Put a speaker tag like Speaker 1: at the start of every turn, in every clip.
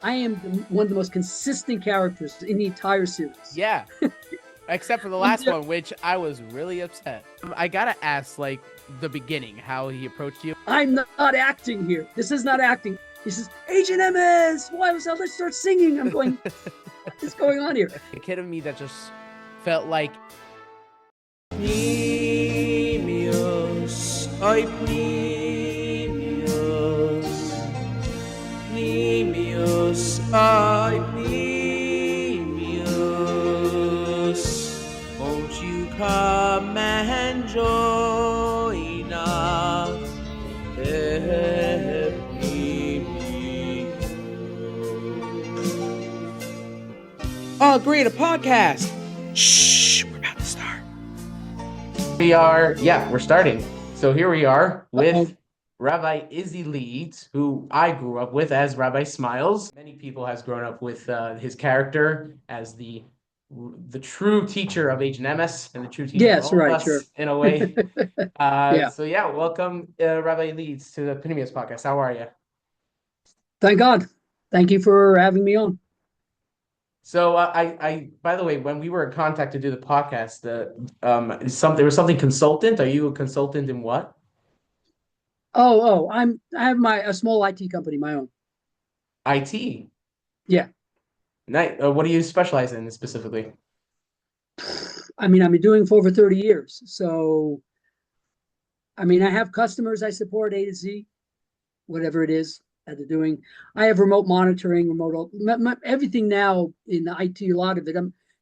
Speaker 1: I am one of the most consistent characters in the entire series.
Speaker 2: Yeah, except for the last one, which I was really upset. I gotta ask, like, the beginning, how he approached you.
Speaker 1: I'm not acting here. This is not acting. He says, Agent MS, why was that? Let's start singing. I'm going, what is going on here?
Speaker 2: A kid of me that just felt like
Speaker 3: Nimios, oi Nimios, Nimios, oi Nimios, won't you come and join us? Oh, great, a podcast. Shh, we're about to start.
Speaker 2: we're starting. So here we are with Rabbi Izzy Leeds, who I grew up with as Rabbi Smiles. Many people has grown up with his character as the true teacher of HNMS and the true teacher of
Speaker 1: Yes,
Speaker 2: all of
Speaker 1: right,
Speaker 2: us
Speaker 1: sure.
Speaker 2: in a way.
Speaker 1: Yeah.
Speaker 2: So yeah, welcome Rabbi Leeds to the Pneumius podcast. How are you?
Speaker 1: Thank God. Thank you for having me on.
Speaker 2: So by the way, when we were in contact to do the podcast, there was something consultant. Are you a consultant in what?
Speaker 1: I have a small IT company, my own.
Speaker 2: IT.
Speaker 1: Yeah.
Speaker 2: Nice. What do you specialize in specifically?
Speaker 1: I mean, I've been doing it for over 30 years. So, I mean, I have customers I support A to Z, whatever it is that they're doing. I have remote monitoring, everything now in IT, a lot of it.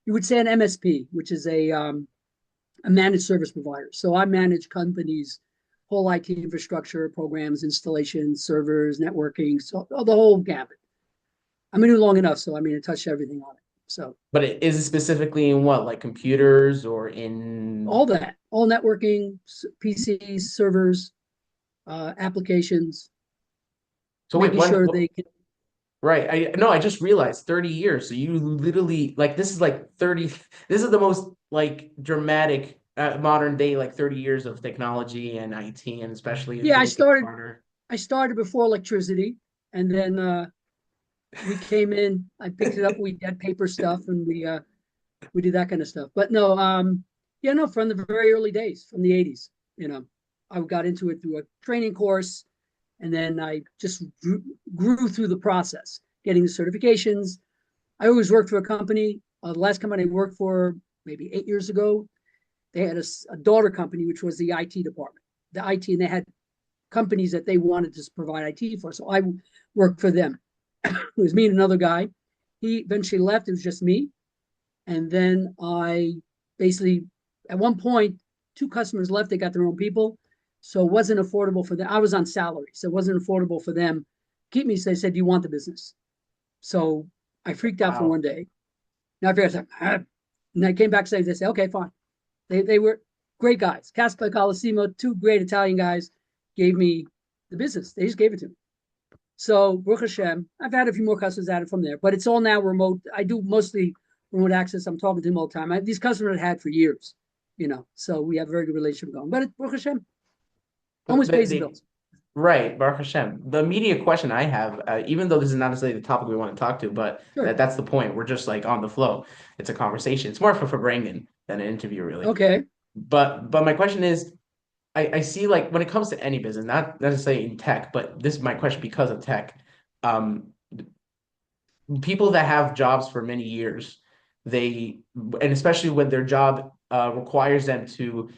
Speaker 1: You would say an MSP, which is a managed service provider. So I manage companies' whole IT infrastructure, programs, installations, servers, networking, so the whole gambit. I've been doing long enough, so I mean, I touched everything on it. So
Speaker 2: But is it specifically in what, like computers or in?
Speaker 1: all that, all networking, PCs, servers, applications,
Speaker 2: So wait,
Speaker 1: making sure they can.
Speaker 2: right. I just realized 30 years. So you literally like this is like 30. This is the most like dramatic modern day like 30 years of technology and IT and especially
Speaker 1: Yeah,
Speaker 2: getting things smarter.
Speaker 1: I started before electricity, and then we came in. I picked it up. We had paper stuff, and we did that kind of stuff. But no, yeah, no, from the very early days, from the '80s. You know, I got into it through a training course, and then I just grew through the process, getting the certifications. I always worked for a company. The last company I worked for, maybe 8 years ago, they had a daughter company, which was the IT department, the IT, and they had companies that they wanted to provide IT for. So I worked for them. It was me and another guy. He eventually left. It was just me. And then I basically, at one point, two customers left. They got their own people. So it wasn't affordable for them. I was on salary. So it wasn't affordable for them to keep me. So they said, do you want the business? So I freaked out for
Speaker 2: Wow.
Speaker 1: one day. Now I figured, and I came back and they said, okay, fine. They were great guys. Casper Colosimo, two great Italian guys, gave me the business. They just gave it to me. So Baruch Hashem, I've had a few more customers added from there, but it's all now remote. I do mostly remote access. I'm talking to them all the time. These customers I've had for years, so we have a very good relationship going. But Baruch Hashem always pays the bills.
Speaker 2: Right, Baruch Hashem. The immediate question I have, even though this is not necessarily the topic we want to talk to, but
Speaker 1: Sure.
Speaker 2: that's the point. We're just like on the flow. It's a conversation. It's more for Brandon than an interview, really.
Speaker 1: Okay.
Speaker 2: But my question is, I see like when it comes to any business, not necessarily in tech, but this is my question because of tech. Um, People that have jobs for many years, and especially when their job requires them to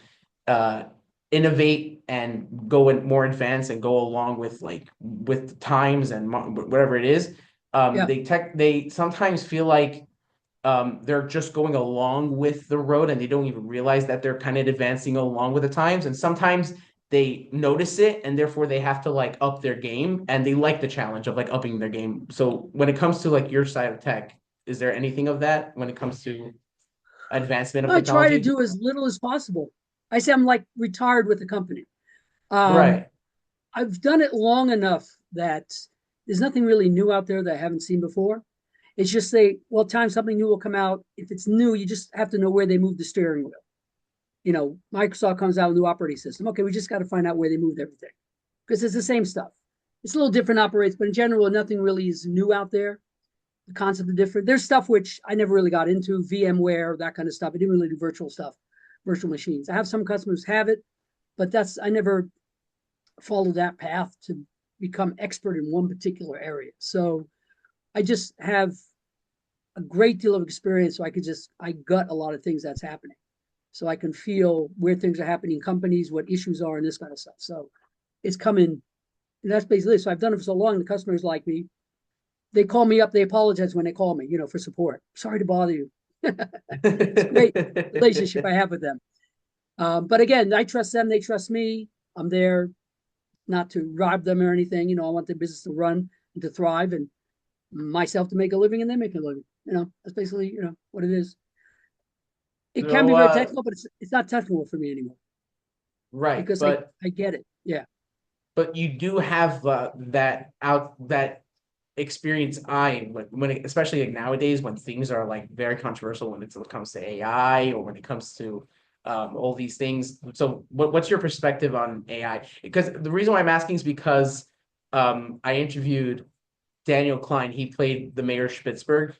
Speaker 2: uh, innovate and go in more advanced and go along with with times and whatever it is.
Speaker 1: Yeah.
Speaker 2: They sometimes feel like they're just going along with the road and they don't even realize that they're kind of advancing along with the times. And sometimes they notice it and therefore they have to like up their game and they like the challenge of like upping their game. So when it comes to like your side of tech, is there anything of that when it comes to advancement of
Speaker 1: I try to
Speaker 2: technology?
Speaker 1: do as little as possible. I say I'm like retired with the company. Um,
Speaker 2: Right.
Speaker 1: I've done it long enough that there's nothing really new out there that I haven't seen before. It's just time something new will come out. If it's new, you just have to know where they move the steering wheel. Microsoft comes out with a new operating system. Okay, we just got to find out where they moved everything because it's the same stuff. It's a little different operates, but in general, nothing really is new out there. the concept of different. There's stuff which I never really got into, VMware, that kind of stuff. I didn't really do virtual stuff, virtual machines. I have some customers have it, but I never followed that path to become expert in one particular area. So I just have a great deal of experience, so I gut a lot of things that's happening. So I can feel where things are happening in companies, what issues are, and this kind of stuff. So it's coming, and that's basically it. So I've done it for so long, the customers like me. They call me up, they apologize when they call me, for support. Sorry to bother you. It's a great relationship I have with them. But again, I trust them, they trust me. I'm there not to rob them or anything. I want the business to run and to thrive, and myself to make a living and they make a living. That's basically, what it is. It can be very technical, but it's not technical for me anymore.
Speaker 2: Right.
Speaker 1: Because
Speaker 2: but
Speaker 1: I get it. Yeah.
Speaker 2: But you do have that experience eye especially like nowadays when things are like very controversial when it comes to AI or when it comes to all these things. So what's your perspective on AI? Because the reason why I'm asking is because I interviewed Daniel Klein. He played the mayor of Pittsburgh,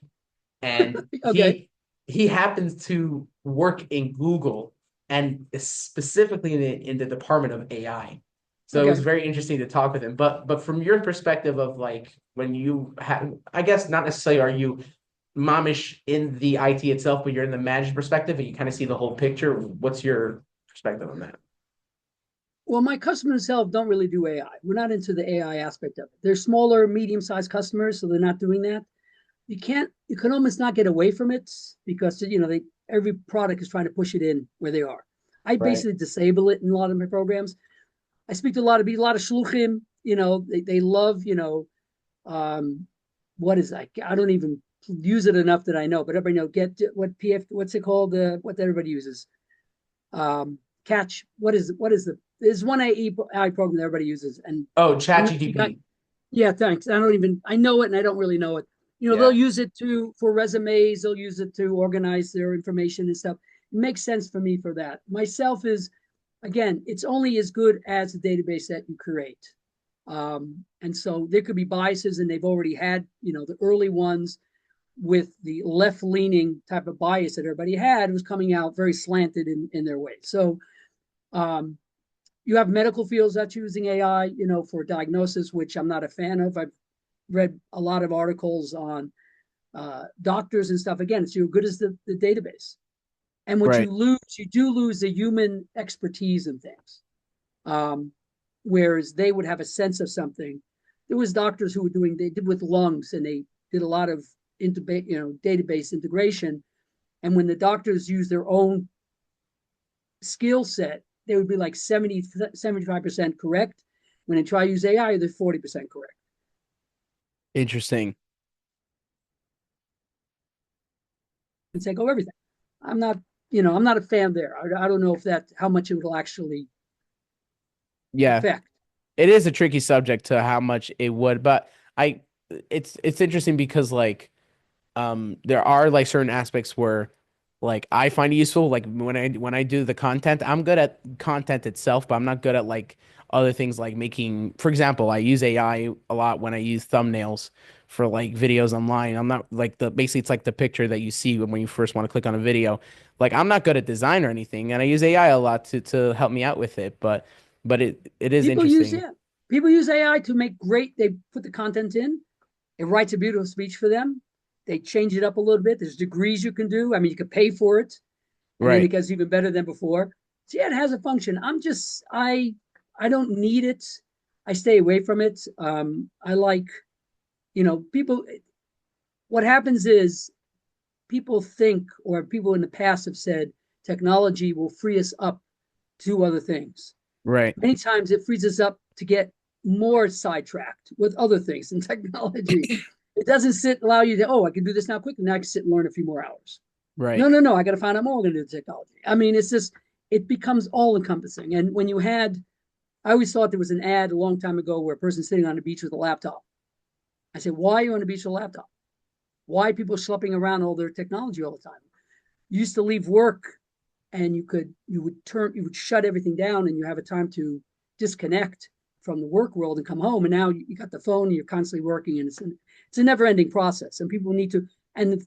Speaker 2: and
Speaker 1: Okay.
Speaker 2: he happens to work in Google and specifically in the department of AI. So it was
Speaker 1: Okay.
Speaker 2: very interesting to talk with him. But from your perspective of like when you have, I guess not necessarily are you momish in the IT itself, but you're in the managed perspective and you kind of see the whole picture. What's your perspective on that?
Speaker 1: Well, my customers themselves don't really do AI. We're not into the AI aspect of it. They're smaller, medium-sized customers, so they're not doing that. You can almost not get away from it because every product is trying to push it in where they are. I
Speaker 2: Right.
Speaker 1: basically disable it in a lot of my programs. I speak to a lot of shluchim. They love what is that? I don't even use it enough that I know, but everybody know what's it called? What everybody uses. Catch. There's one AI program that everybody uses, and
Speaker 2: Oh,
Speaker 1: I'm not the guy.
Speaker 2: ChatGPT.
Speaker 1: Yeah, thanks. I know it and I don't really know it. They'll
Speaker 2: Yeah.
Speaker 1: use it for resumes, they'll use it to organize their information and stuff. It makes sense for me for that. Myself is, again, it's only as good as the database that you create. And so there could be biases, and they've already had, the early ones with the left-leaning type of bias that everybody had was coming out very slanted in their way. So you have medical fields that's using AI, for diagnosis, which I'm not a fan of. I've read a lot of articles on doctors and stuff. Again, it's as good as the database. And what
Speaker 3: Right.
Speaker 1: you do lose the human expertise in things. Whereas they would have a sense of something. There was doctors who they did with lungs, and they did a lot of database integration. And when the doctors use their own skill set, they would be like 75% correct. When they try to use AI, they're 40% correct.
Speaker 3: Interesting.
Speaker 1: And take over everything. I'm not a fan there. I don't know how much it will actually
Speaker 3: Yeah.
Speaker 1: affect.
Speaker 3: It is a tricky subject to how much it would, but it's interesting because like there are like certain aspects where like I find it useful like when I do the content. I'm good at content itself, but I'm not good at like other things like making, for example, I use AI a lot when I use thumbnails for like videos online. I'm not like basically it's like the picture that you see when you first want to click on a video. Like I'm not good at design or anything, and I use AI a lot to help me out with it, but it is
Speaker 1: People use
Speaker 3: interesting.
Speaker 1: yeah. People use AI to make great. They put the content in. It writes a beautiful speech for them. They change it up a little bit. There's degrees you can do. I mean, you can pay for it, and then it
Speaker 3: Right.
Speaker 1: gets even better than before. So yeah, it has a function. I don't need it. I stay away from it. I like, people. What happens is people think, or people in the past have said, technology will free us up to do other things.
Speaker 3: Right.
Speaker 1: Many times it frees us up to get more sidetracked with other things in technology. It doesn't allow you to, I can do this now quickly. Now I can sit and learn a few more hours.
Speaker 3: Right.
Speaker 1: No. I got to find out more. We're going to do the technology. I mean, it becomes all encompassing. And when I always thought there was an ad a long time ago where a person's sitting on the beach with a laptop. I said, why are you on the beach with a laptop? Why are people schlepping around all their technology all the time? You used to leave work and you would shut everything down and you have a time to disconnect from the work world and come home. And now you got the phone, and you're constantly working, and it's a never ending process, and people need to, and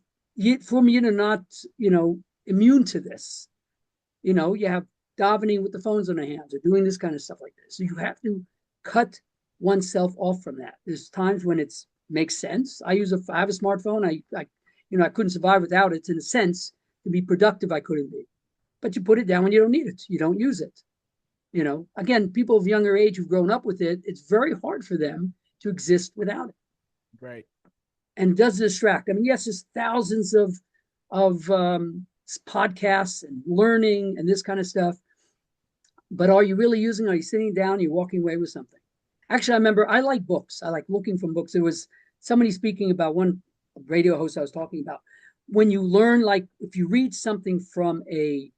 Speaker 1: for you to not, immune to this, you have davening with the phones in their hands or doing this kind of stuff like this. So you have to cut oneself off from that. There's times when it's makes sense. I have a smartphone. I couldn't survive without it. In a sense, to be productive, I couldn't be. But you put it down when you don't need it. You don't use it. Again, people of younger age who've grown up with it, it's very hard for them to exist without it.
Speaker 3: Right.
Speaker 1: And it does distract. I mean, yes, there's thousands of podcasts and learning and this kind of stuff. But are you really using? Are you sitting down? Are you walking away with something? Actually, I remember I like books. I like looking from books. There was somebody speaking about one radio host I was talking about. When you learn, like if you read something from a,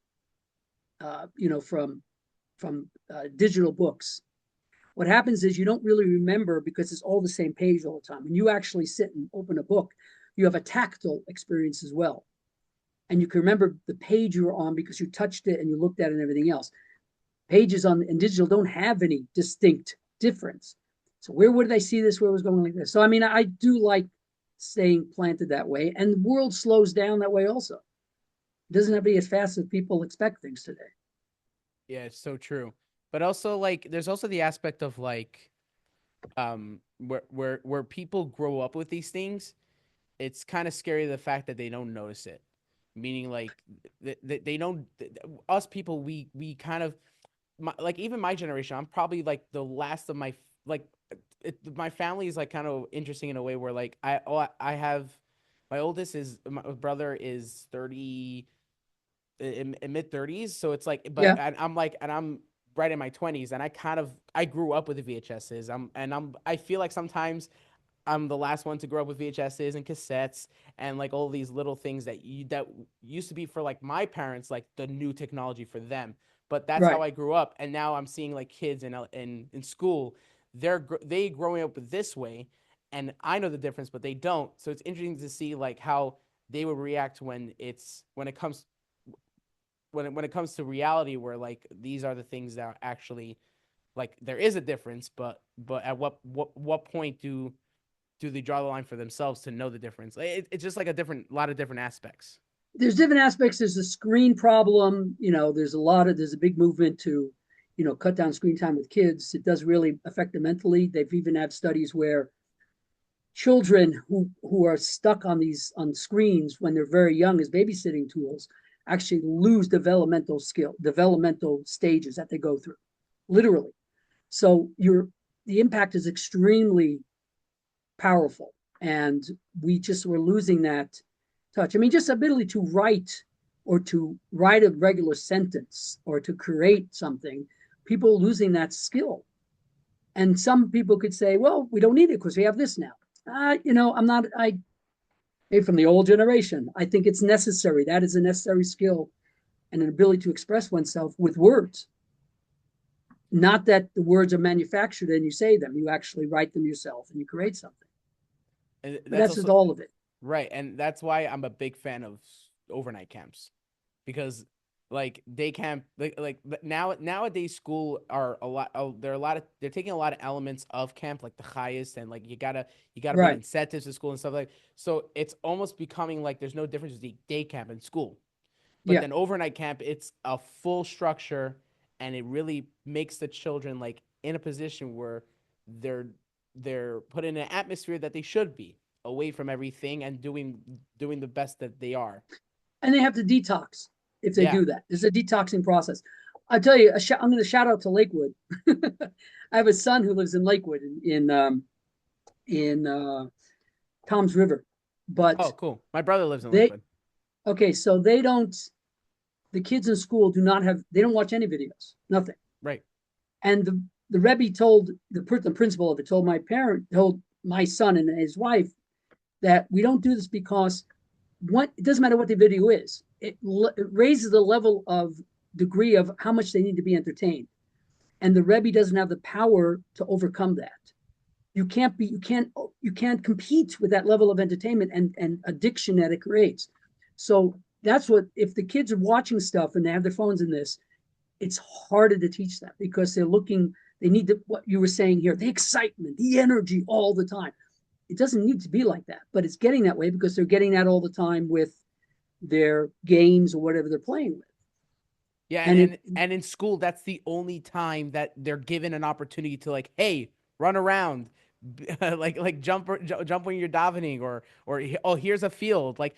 Speaker 1: from digital books, what happens is you don't really remember because it's all the same page all the time. When you actually sit and open a book, you have a tactile experience as well. And you can remember the page you were on because you touched it and you looked at it and everything else. Pages in digital don't have any distinct difference. So where would I see this? Where it was going like this? So, I mean, I do like staying planted that way. And the world slows down that way also. It doesn't have to be as fast as people expect things today.
Speaker 3: Yeah, it's so true. But also like there's also the aspect of like where people grow up with these things, it's kind of scary the fact that they don't notice it. Meaning like they don't us people we kind of like even my generation, I'm probably like the last of my like my family is like kind of interesting in a way where like I have my oldest is my brother is 30 in mid 30s, so it's like but
Speaker 1: Yeah,
Speaker 3: I'm like and I'm right in my 20s and I grew up with the VHSs. I feel like sometimes I'm the last one to grow up with VHSs and cassettes and like all these little things that used to be for like my parents, like the new technology for them. But that's how
Speaker 1: right.
Speaker 3: I grew up, and now I'm seeing like kids in school, they growing up this way, and I know the difference, but they don't. So it's interesting to see like how they would react when it comes to reality, where like these are the things that are actually like there is a difference, but at what point do they draw the line for themselves to know the difference? It's just like a lot of different aspects.
Speaker 1: There's different aspects. There's the screen problem. There's a big movement to, cut down screen time with kids. It does really affect them mentally. They've even had studies where children who are stuck on screens when they're very young as babysitting tools actually lose developmental stages that they go through, literally. So the impact is extremely powerful, and we're losing that touch. I mean, just ability to write a regular sentence or to create something, people losing that skill. And some people could say, well, we don't need it because we have this now. I'm not, from the old generation, I think it's necessary. That is a necessary skill and an ability to express oneself with words. Not that the words are manufactured and you say them, you actually write them yourself and you create something.
Speaker 3: And
Speaker 1: But that's just all of it.
Speaker 3: right, and that's why I'm a big fan of overnight camps, because like day camp like nowadays school are a lot they're taking a lot of elements of camp like the highest, and like you gotta bring
Speaker 1: Right.
Speaker 3: incentives to school and stuff like, so it's almost becoming like there's no difference between day camp and school. But
Speaker 1: Yeah.
Speaker 3: then overnight camp, it's a full structure, and it really makes the children like in a position where they're they're put in an atmosphere that they should be, away from everything and doing the best that they are.
Speaker 1: And they have to detox if they
Speaker 3: Yeah.
Speaker 1: do that. There's a detoxing process. I tell you, I'm going to shout out to Lakewood. I have a son who lives in Lakewood in Tom's River, but
Speaker 3: Oh, cool. My brother lives in
Speaker 1: they
Speaker 3: Lakewood.
Speaker 1: okay. So they don't. The kids in school do not have. They don't watch any videos. Nothing.
Speaker 3: Right.
Speaker 1: And the Rebbe told the principal of it told my son and his wife that we don't do this because it doesn't matter what the video is. It raises the level of degree of how much they need to be entertained, and the Rebbe doesn't have the power to overcome that. You can't compete with that level of entertainment and addiction that it creates. So that's what, if the kids are watching stuff and they have their phones in this, it's harder to teach them because they need what you were saying here, the excitement, the energy all the time. it doesn't need to be like that, but it's getting that way because they're getting that all the time with their games or whatever they're playing with.
Speaker 3: Yeah,
Speaker 1: And
Speaker 3: and in school, that's the only time that they're given an opportunity to like, hey, run around, like jump when you're davening, or oh, here's a field. Like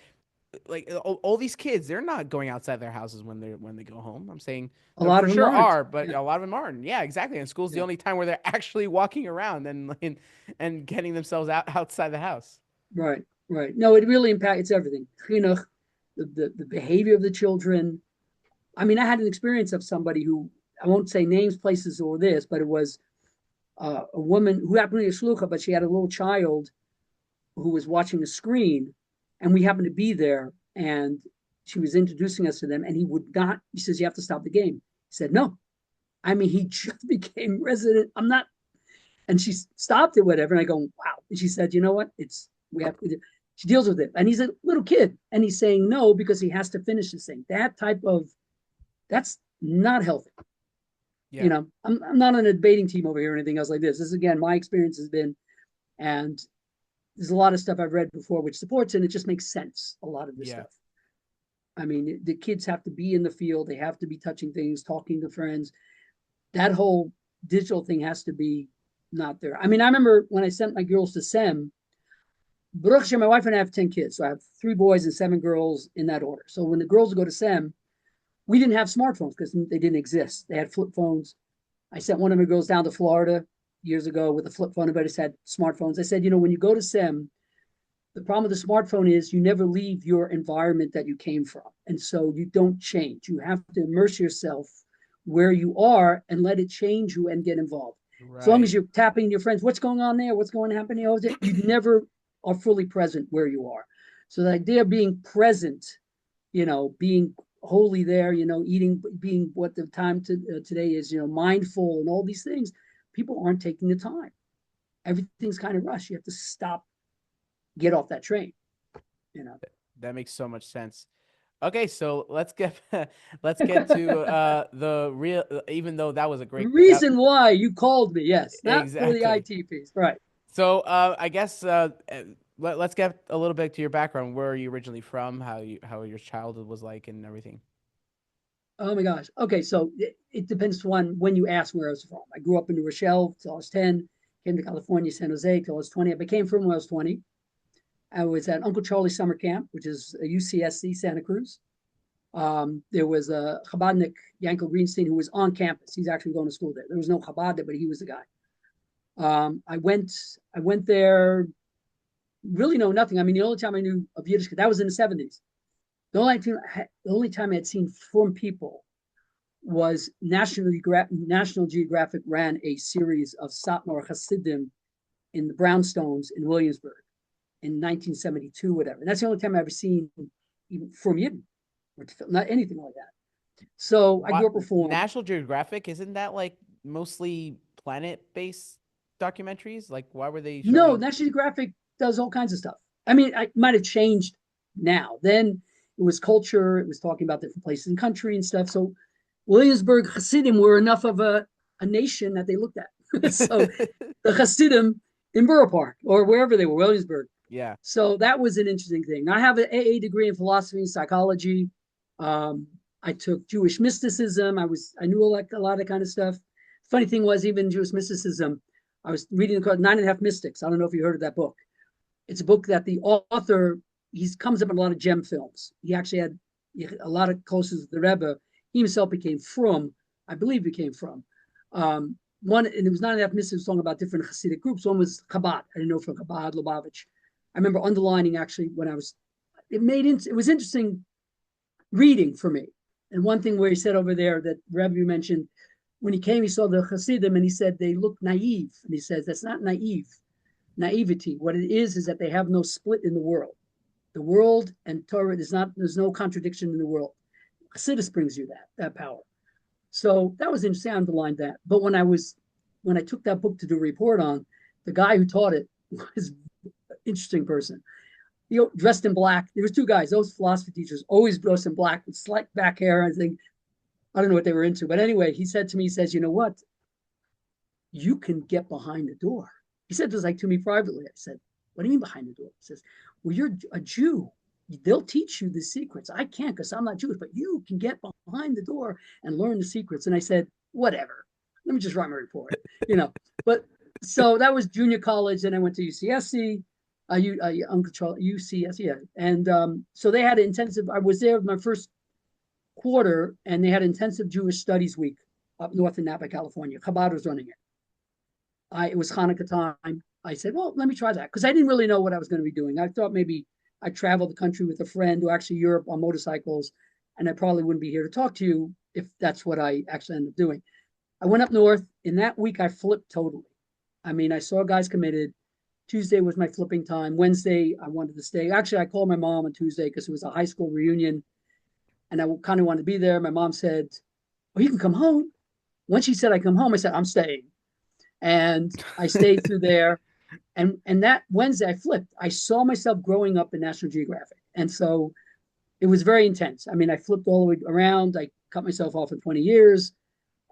Speaker 3: all these kids, they're not going outside their houses when they go home. I'm saying
Speaker 1: a lot
Speaker 3: for
Speaker 1: of them
Speaker 3: sure
Speaker 1: aren't.
Speaker 3: are, but
Speaker 1: Yeah.
Speaker 3: a lot of them aren't. Yeah, exactly. And school's the
Speaker 1: Yeah.
Speaker 3: only time where they're actually walking around and getting themselves outside the house.
Speaker 1: Right. Right. No, it really impacts everything. Chinuch, the behavior of the children. I mean, I had an experience of somebody who, I won't say names, places, or this, but it was a woman who happened to be a shlucha, but she had a little child who was watching a screen, and we happened to be there, and she was introducing us to them, and he would not. He says, "You have to stop the game." He said, "No." I mean, he just became resident. I'm not, and she stopped it, whatever. And I go, "Wow." And she said, "You know what? It's we have to." She deals with it, and he's a little kid, and he's saying no because he has to finish this thing. That type of that's not healthy.
Speaker 3: Yeah.
Speaker 1: I'm not on a debating team over here or anything else like this. This again, my experience has been, and there's a lot of stuff I've read before which supports it, and it just makes sense. A lot of this
Speaker 3: Yeah.
Speaker 1: stuff. I mean, the kids have to be in the field. They have to be touching things, talking to friends. That whole digital thing has to be not there. I mean, I remember when I sent my girls to SEM, Baruch Hashem, my wife and I have 10 kids. So I have 3 boys and 7 girls in that order. So when the girls would go to SEM, we didn't have smartphones because they didn't exist. They had flip phones. I sent one of my girls down to Florida years ago with a flip phone. Everybody had smartphones. I said, when you go to SEM, the problem with the smartphone is you never leave your environment that you came from. And so you don't change. You have to immerse yourself where you are and let it change you and get involved. As long as
Speaker 3: Right.
Speaker 1: you're tapping your friends, what's going on there? What's going to happen here? You never are fully present where you are. So the idea of being present, being wholly there, eating, being what the time today is, mindful and all these things, people aren't taking the time. Everything's kind of rushed. You have to stop, get off that train, you know.
Speaker 3: That makes so much sense. Okay, so let's get to the real. Even though that was a
Speaker 1: The
Speaker 3: great that
Speaker 1: reason why you called me, yes, not for the
Speaker 3: exactly.
Speaker 1: IT piece, right?
Speaker 3: So I guess let's get a little bit to your background. Where are you originally from? How your childhood was like and everything.
Speaker 1: Oh my gosh. Okay, so it depends on when you ask where I was from. I grew up in New Rochelle till I was 10, came to California, San Jose till I was 20. I became from when I was 20. I was at Uncle Charlie's summer camp, which is a UCSC Santa Cruz. There was a Chabadnik, Yankel Greenstein, who was on campus. He's actually going to school there. There was no Chabad there, but he was the guy. I went there, really know nothing. I mean, the only time I knew of Yiddish, that was in the 70s. The only time I had seen from people was National Geographic ran a series of Satmar Hasidim in the brownstones in Williamsburg in 1972, whatever. And that's the only time I've ever seen even from Yidden, not anything like that. So I grew
Speaker 3: What
Speaker 1: up Reform.
Speaker 3: National Geographic isn't that like mostly planet-based documentaries? Like, why were they
Speaker 1: No,
Speaker 3: showing?
Speaker 1: National Geographic does all kinds of stuff. I mean, I might have changed now. Then it was culture. It was talking about different places in country and stuff. So Williamsburg Hasidim were enough of a nation that they looked at. So the Hasidim in Borough Park or wherever they were, Williamsburg.
Speaker 3: Yeah.
Speaker 1: So that was an interesting thing. I have an AA degree in philosophy and psychology. Um, I took Jewish mysticism. I knew a lot of kind of stuff. Funny thing was, even Jewish mysticism, I was reading the 9.5 Mystics. I don't know if you heard of that book. It's a book that the author, he comes up in a lot of gem films. He actually had a lot of closeness with the Rebbe. He himself became from, I believe became from. One, and it was 9.5 Mystics talking about different Hasidic groups. One was Chabad. I didn't know from Chabad, Lubavitch. I remember underlining actually when it was interesting reading for me. And one thing where he said over there that Rabbi mentioned, when he came, he saw the Hasidim and he said they look naive. And he says that's not naivety. What it is that they have no split in the world. The world and Torah, there's no contradiction in the world. Hasidus brings you that power. So that was interesting. I underlined that. But when I took that book to do a report on, the guy who taught it was an interesting person. Dressed in black. There was 2 guys. Those philosophy teachers always dressed in black with slick back hair. I don't know what they were into, but anyway, he said to me, he says, "You know what? You can get behind the door." He said this like to me privately. I said, what do you mean behind the door? He says, well, you're a Jew. They'll teach you the secrets. I can't because I'm not Jewish, but you can get behind the door and learn the secrets. And I said, whatever. Let me just write my report, you know. But so that was junior college. Then I went to UCSC, UCSC, yeah. And so they had an intensive, I was there my first quarter, and they had intensive Jewish studies week up north in Napa, California. Chabad was running it. It was Hanukkah time. I said, well, let me try that because I didn't really know what I was going to be doing. I thought maybe I traveled the country with a friend or actually Europe on motorcycles, and I probably wouldn't be here to talk to you if that's what I actually ended up doing. I went up north. In that week, I flipped totally. I mean, I saw guys committed. Tuesday was my flipping time. Wednesday, I wanted to stay. Actually, I called my mom on Tuesday because it was a high school reunion, and I kind of wanted to be there. My mom said, oh, you can come home. Once she said I come home, I said, I'm staying. And I stayed through there. And that Wednesday, I flipped. I saw myself growing up in National Geographic. And so it was very intense. I mean, I flipped all the way around. I cut myself off for 20 years.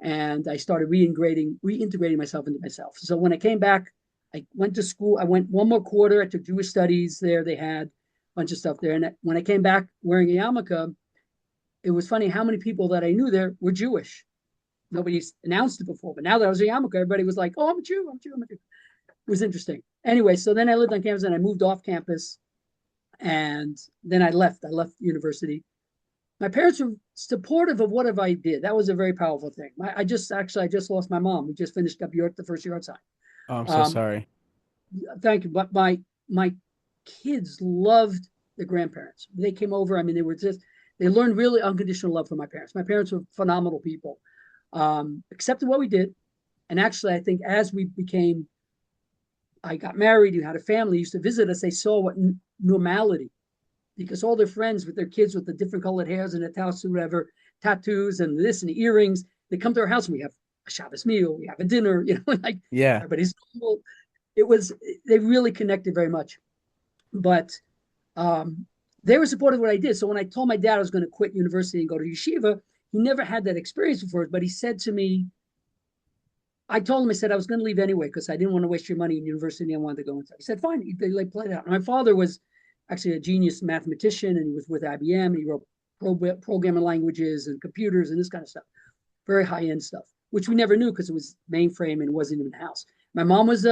Speaker 1: And I started reintegrating myself into myself. So when I came back, I went to school. I went one more quarter. I took Jewish studies there. They had a bunch of stuff there. And when I came back wearing a yarmulke, it was funny how many people that I knew there were Jewish. Nobody's announced it before. But now that I was a yarmulke, everybody was like, oh, I'm a Jew. I'm a Jew. I'm a Jew. It was interesting. Anyway, so then I lived on campus and I moved off campus. And then I left. I left university. My parents were supportive of whatever I did. That was a very powerful thing. I just lost my mom. We just finished up the first year outside.
Speaker 3: Oh, I'm so sorry.
Speaker 1: Thank you. But my kids loved the grandparents. They came over. I mean, they learned really unconditional love from my parents. My parents were phenomenal people. Accepted what we did. And actually, I think as I got married, you had a family, used to visit us, they saw what normality, because all their friends with their kids with the different colored hairs and whatever, tattoos and this and the earrings, they come to our house and we have a Shabbos meal, we have a dinner, like
Speaker 3: Yeah.
Speaker 1: everybody's cool. They really connected very much. But they were supportive of what I did. So when I told my dad I was going to quit university and go to yeshiva, he never had that experience before, but he said to me, I told him, I said I was going to leave anyway because I didn't want to waste your money in university. I wanted to go into. He said, fine. They played it out. My father was actually a genius mathematician, and he was with IBM. And he wrote programming languages and computers and this kind of stuff, very high end stuff, which we never knew because it was mainframe and wasn't even in the house. My mom was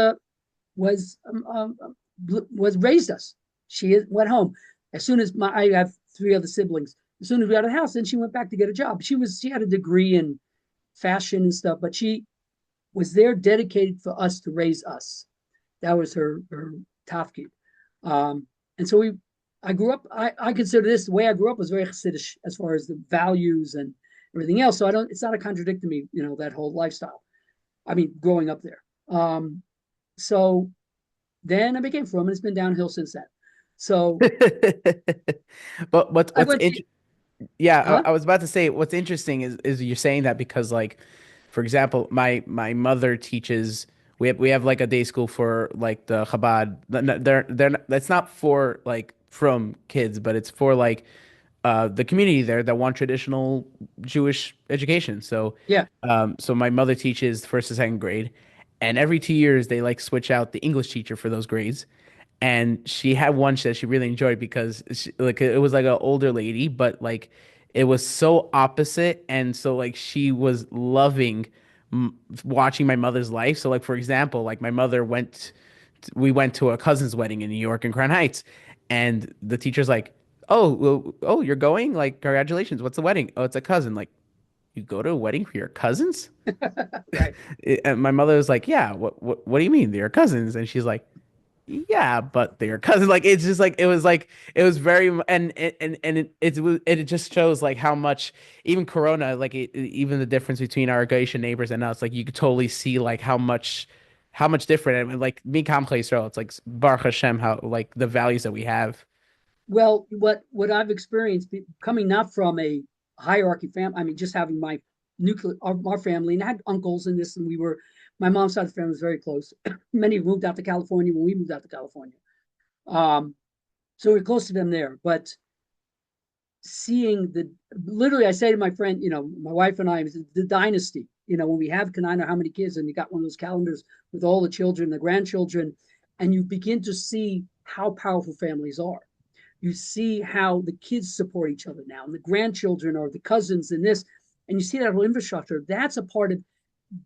Speaker 1: raised us. She went home as soon as I have 3 other siblings. As soon as we got out of the house, then she went back to get a job. She had a degree in fashion and stuff, but she was there dedicated for us to raise us. That was her tafkid. And so I grew up, I consider this, the way I grew up was very Hasidish as far as the values and everything else. So it's not a contradict to me, that whole lifestyle. I mean, growing up there. So then I became frum, and it's been downhill since then. So,
Speaker 3: but what's
Speaker 1: Huh?
Speaker 3: I was about to say what's interesting is you're saying that because, like, for example, my mother teaches. We have like a day school for like the Chabad. They're not, that's not for like from kids, but it's for like the community there that want traditional Jewish education. So
Speaker 1: Yeah.
Speaker 3: so my mother teaches first and second grade, and every 2 years they like switch out the English teacher for those grades. And she had one that she really enjoyed because like it was like an older lady, but like it was so opposite, and so like she was loving watching my mother's life. So like for example, like my mother we went to a cousin's wedding in New York in Crown Heights, and the teacher's like, "Oh, oh, you're going? Like, congratulations! What's the wedding? Oh, it's a cousin. Like, you go to a wedding for your cousins?"
Speaker 1: Right.
Speaker 3: And my mother was like, "Yeah, what do you mean they're cousins?" And she's like, yeah, but they're cousins. Like it's just like it was very and it just shows like how much even Corona like even the difference between our Gaisha neighbors and us, like you could totally see like how much different. And like me Kamcha Yisrael, it's like Baruch Hashem, how like the values that we have.
Speaker 1: Well, what I've experienced coming not from a hierarchy family, I mean, just having my our family, and I had uncles in this, and my mom's side of the family was very close. Many moved out to California when we moved out to California. Um, so we're close to them there. But seeing literally, I say to my friend, my wife and I, the dynasty, when we have, can I know how many kids, and you got one of those calendars with all the children, the grandchildren, and you begin to see how powerful families are. You see how the kids support each other now, and the grandchildren or the cousins and this, and you see that whole infrastructure. That's a part of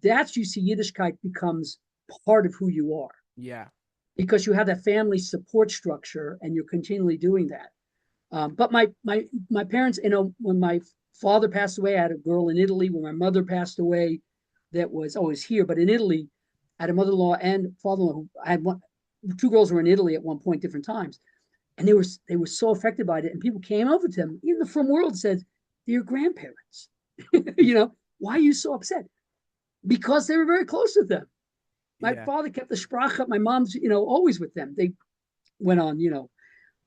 Speaker 1: that's you see Yiddishkeit becomes part of who you are
Speaker 3: Yeah.
Speaker 1: because you have that family support structure and you're continually doing that. But my parents, when my father passed away, I had a girl in Italy. When my mother passed away, that was always here, but in Italy, I had a mother-in-law and father-in-law. I had two girls were in Italy at one point, different times, and they were so affected by it. And people came over to them, even the from world said, "They're your grandparents." Why are you so upset? Because they were very close with them. My
Speaker 3: Yeah.
Speaker 1: father kept the sprache up. My mom's, always with them. They went on,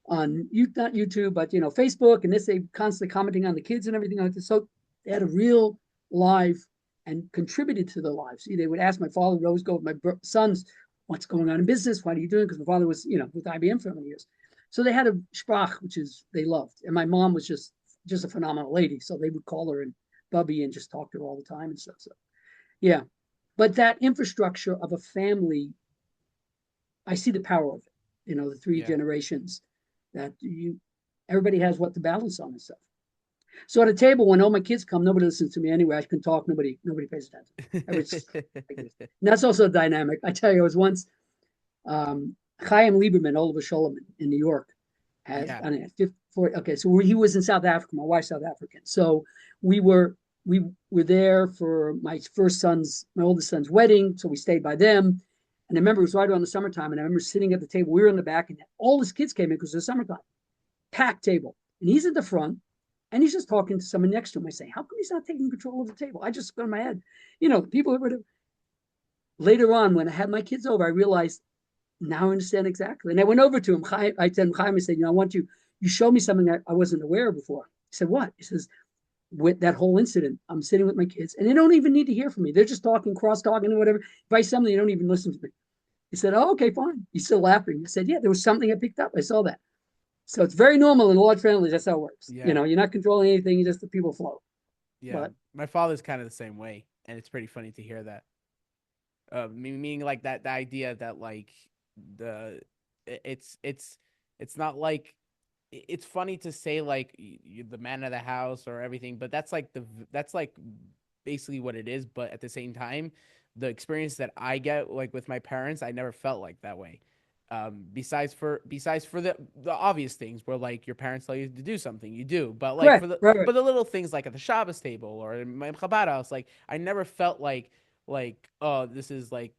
Speaker 1: on not YouTube, but Facebook, and this they constantly commenting on the kids and everything like this. So they had a real life and contributed to their lives. They would ask my father, would always go with my sons, what's going on in business? What are you doing? Because my father was, with IBM for many years. So they had a sprach, which is they loved. And my mom was just a phenomenal lady. So they would call her and Bubby and just talk to her all the time and stuff. So yeah. But that infrastructure of a family, I see the power of it, the three
Speaker 3: Yeah.
Speaker 1: generations that everybody has what to balance on and stuff. So at a table, when all my kids come, nobody listens to me anyway. I can talk, nobody pays attention. And that's also a dynamic. I tell you, I was once Chaim Lieberman, Oliver Sholoman in New York, has
Speaker 3: Yeah.
Speaker 1: I mean, 50, okay, so he was in South Africa. My wife's South African, so we were there for my oldest son's wedding. So we stayed by them, and I remember it was right around the summertime, and I remember sitting at the table. We were in the back, and all his kids came in because it was summertime, packed table, and he's at the front, and he's just talking to someone next to him. I say, how come he's not taking control of the table? I just got in my head, people would have. Later on, when I had my kids over, I realized now I understand exactly. And I went over to him. I said, Chaim, I said, I want you showed me something I wasn't aware of before. He said, what? He says, with that whole incident, I'm sitting with my kids and they don't even need to hear from me. They're just talking, cross talking, whatever. If I say something, they don't even listen to me. He said, oh, okay, fine. He's still laughing. He said, yeah, there was something I picked up. I saw that. So it's very normal in large families. That's how it works.
Speaker 3: Yeah.
Speaker 1: You're not controlling anything. You just the people flow.
Speaker 3: Yeah.
Speaker 1: But
Speaker 3: My father's kind of the same way, and it's pretty funny to hear that. Meaning like that the idea that like the it's not like it's funny to say like you're the man of the house or everything, but that's like basically what it is. But at the same time, the experience that I get like with my parents, I never felt like that way. Besides for the obvious things where like your parents tell you to do something, you do. But like
Speaker 1: right, right, right.
Speaker 3: for the little things like at the Shabbos table or in my Chabad house, like I never felt like oh this is like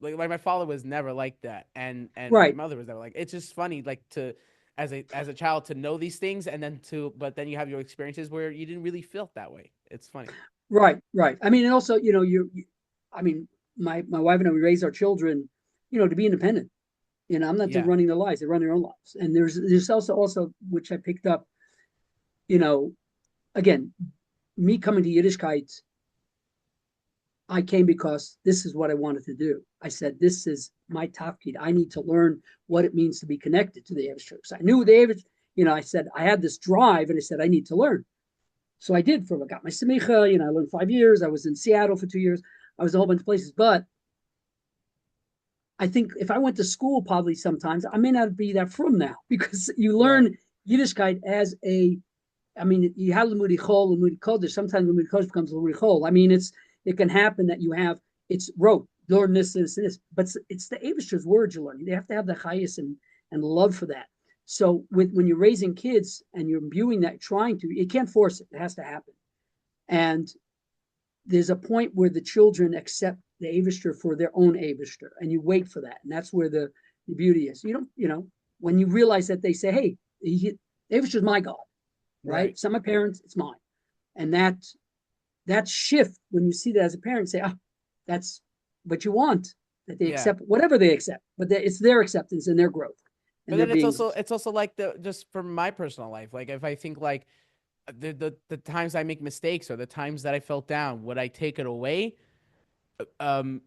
Speaker 3: my father was never like that and my
Speaker 1: Right.
Speaker 3: mother was never like it's just funny like to as a child to know these things and then but then you have your experiences where you didn't really feel that way. It's funny.
Speaker 1: Right, right. I mean, and also, I mean, my wife and I, we raise our children, to be independent. I'm not just
Speaker 3: Yeah.
Speaker 1: running their lives; they run their own lives. And there's also which I picked up, you know, again, me coming to Yiddishkeit, I came because this is what I wanted to do. I said, this is my tafkid. I need to learn what it means to be connected to the Avish Church. I knew the Avish, I said I had this drive, and I said I need to learn. So I did. I got my semicha. I learned 5 years. I was in Seattle for 2 years. I was in a whole bunch of places, but I think if I went to school, probably sometimes I may not be that from now because you
Speaker 3: Right.
Speaker 1: learn Yiddishkeit as a. I mean, you have Limudi Chol, Limudi Kodesh. Sometimes Limudi Kodesh becomes Limudi Chol. I mean, it can happen that you have it's rote, learn this, and this, but it's the Avish's words you're learning. They have to have the chayas and love for that. So when you're raising kids and you're imbuing that, trying to, you can't force it. It has to happen. And there's a point where the children accept the Avishter for their own Avishter, and you wait for that. And that's where the beauty is. When you realize that they say, hey, Avishter is my God, right?
Speaker 3: Right.
Speaker 1: It's not my parents, it's mine. And that shift, when you see that as a parent, say, that's what you want, that they
Speaker 3: Yeah.
Speaker 1: accept whatever they accept, but it's their acceptance and their growth
Speaker 3: But
Speaker 1: and their
Speaker 3: then
Speaker 1: being.
Speaker 3: it's also like the just from my personal life. Like if I think like the times I make mistakes or the times that I felt down, would I take it away? Um,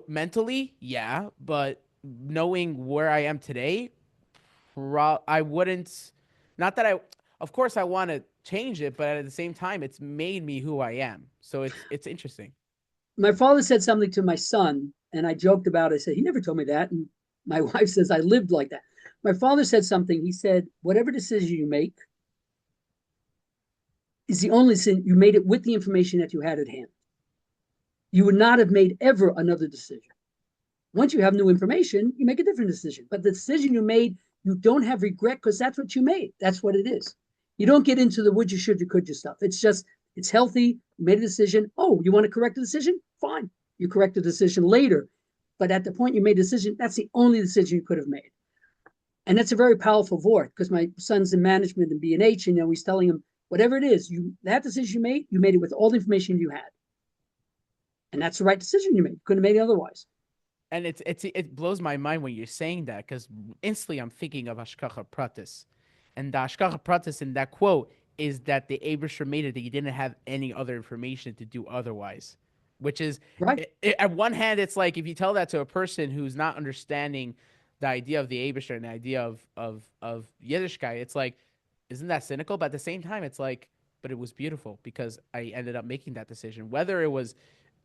Speaker 3: mentally, yeah, but knowing where I am today, I wouldn't. Not that I, of course, I want to change it, but at the same time, it's made me who I am. So it's interesting.
Speaker 1: My father said something to my son, and I joked about it. I said, he never told me that. And my wife says, I lived like that. My father said something. He said, whatever decision you make is the only sin. You made it with the information that you had at hand. You would not have made ever another decision. Once you have new information, you make a different decision. But the decision you made, you don't have regret because that's what you made. That's what it is. You don't get into the would you, should you, could you stuff. It's just, it's healthy. You made a decision. Oh, you want to correct the decision? Fine. You correct the decision later. But at the point you made a decision, that's the only decision you could have made. And that's a very powerful voice because my son's in management and B&H, and he's telling him, whatever it is, that decision you made it with all the information you had. And that's the right decision you made. You couldn't have made it otherwise.
Speaker 3: And it blows my mind when you're saying that, because instantly I'm thinking of Hashkacha Pratis. And the Hashkacha Pratis in that quote is that the Abishur made it that you didn't have any other information to do otherwise. Which is,
Speaker 1: right.
Speaker 3: At one hand, it's like if you tell that to a person who's not understanding the idea of the Abishur and the idea of Yiddishkeit, it's like, isn't that cynical? But at the same time, it's like, but it was beautiful because I ended up making that decision. Whether it was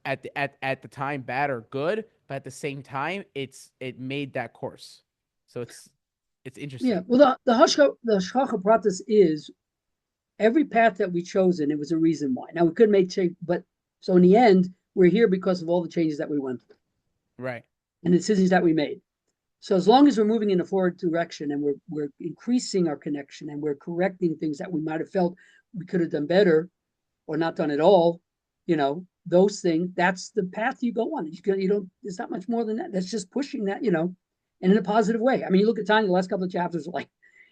Speaker 3: at the time bad or good, but at the same time it made that course. So it's interesting.
Speaker 1: Yeah, well, the hashkacha pratis is every path that we chosen, it was a reason why. Now we could make change, but so in the end we're here because of all the changes that we went through,
Speaker 3: right,
Speaker 1: and the decisions that we made. So as long as we're moving in a forward direction and we're increasing our connection and we're correcting things that we might have felt we could have done better or not done at all, those things, that's the path you go on. You don't, there's not much more than that. That's just pushing that, and in a positive way. I mean, you look at Tanya, the last couple of chapters, it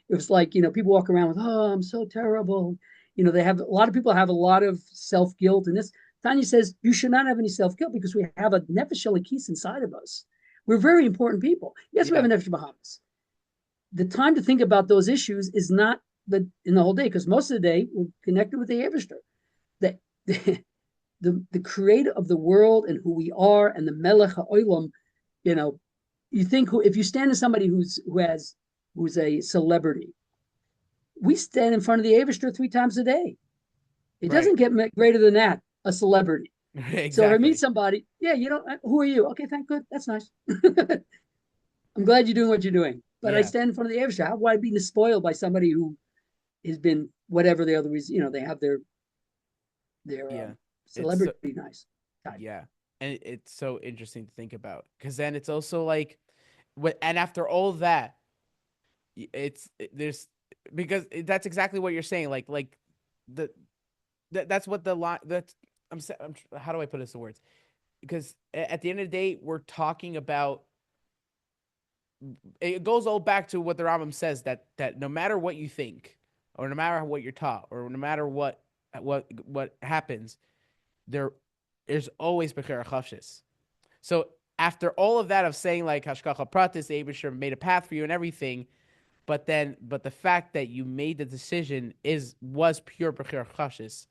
Speaker 1: was like, people walk around with, oh, I'm so terrible. They have, a lot of people have a lot of self-guilt. And this, Tanya says, you should not have any self-guilt because we have a nefesh elokis inside of us. We're very important people. Yes, we have a nefesh bahamas. The time to think about those issues is not in the whole day, because most of the day we're connected with the Eivishter. The creator of the world and who we are and the melech ha'olam, you think if you stand in somebody who's a celebrity, we stand in front of the Eivishter 3 times a day. It doesn't get greater than that, a celebrity.
Speaker 3: Exactly.
Speaker 1: So if I meet somebody, who are you? Okay, thank good. That's nice. I'm glad you're doing what you're doing. But I stand in front of the Eivishter. How would I be spoiled by somebody who has been whatever the other reason, they have their celebrity nice type.
Speaker 3: Yeah. And it's so interesting to think about, because then it's also like, and after all that, because that's exactly what you're saying. That's what the line how do I put this in words? Because at the end of the day, we're talking about, it goes all back to what the Rambam says, that no matter what you think, or no matter what you're taught, or no matter what happens, there is always Bechira Chafshis. So after all of that of saying like Hashkacha Pratis, Abishur made a path for you and everything, but the fact that you made the decision was pure Bechira Chafshis,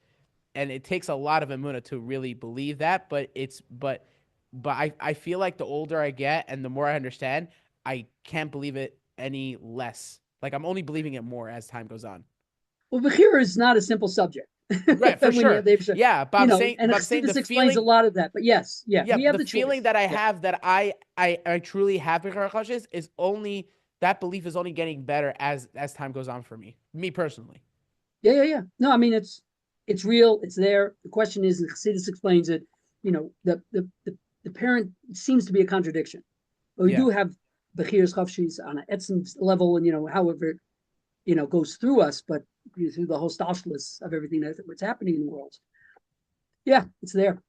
Speaker 3: and it takes a lot of emunah to really believe that. But I feel like the older I get and the more I understand, I can't believe it any less. Like I'm only believing it more as time goes on.
Speaker 1: Well, Bechira is not a simple subject.
Speaker 3: Right, for sure. Yeah, but I'm saying,
Speaker 1: and this explains a lot of that. But yes, we have the
Speaker 3: feeling that I have, that I truly have Bechira Chashish, is only, that belief is only getting better as time goes on for me personally.
Speaker 1: Yeah. No, I mean it's real. It's there. The question is, and Chassidus explains it. The parent seems to be a contradiction. But we do have Bechiras Chafshis on an etzem level, and however goes through us, but through the whole stalshless of everything that's happening in the world. Yeah, it's there.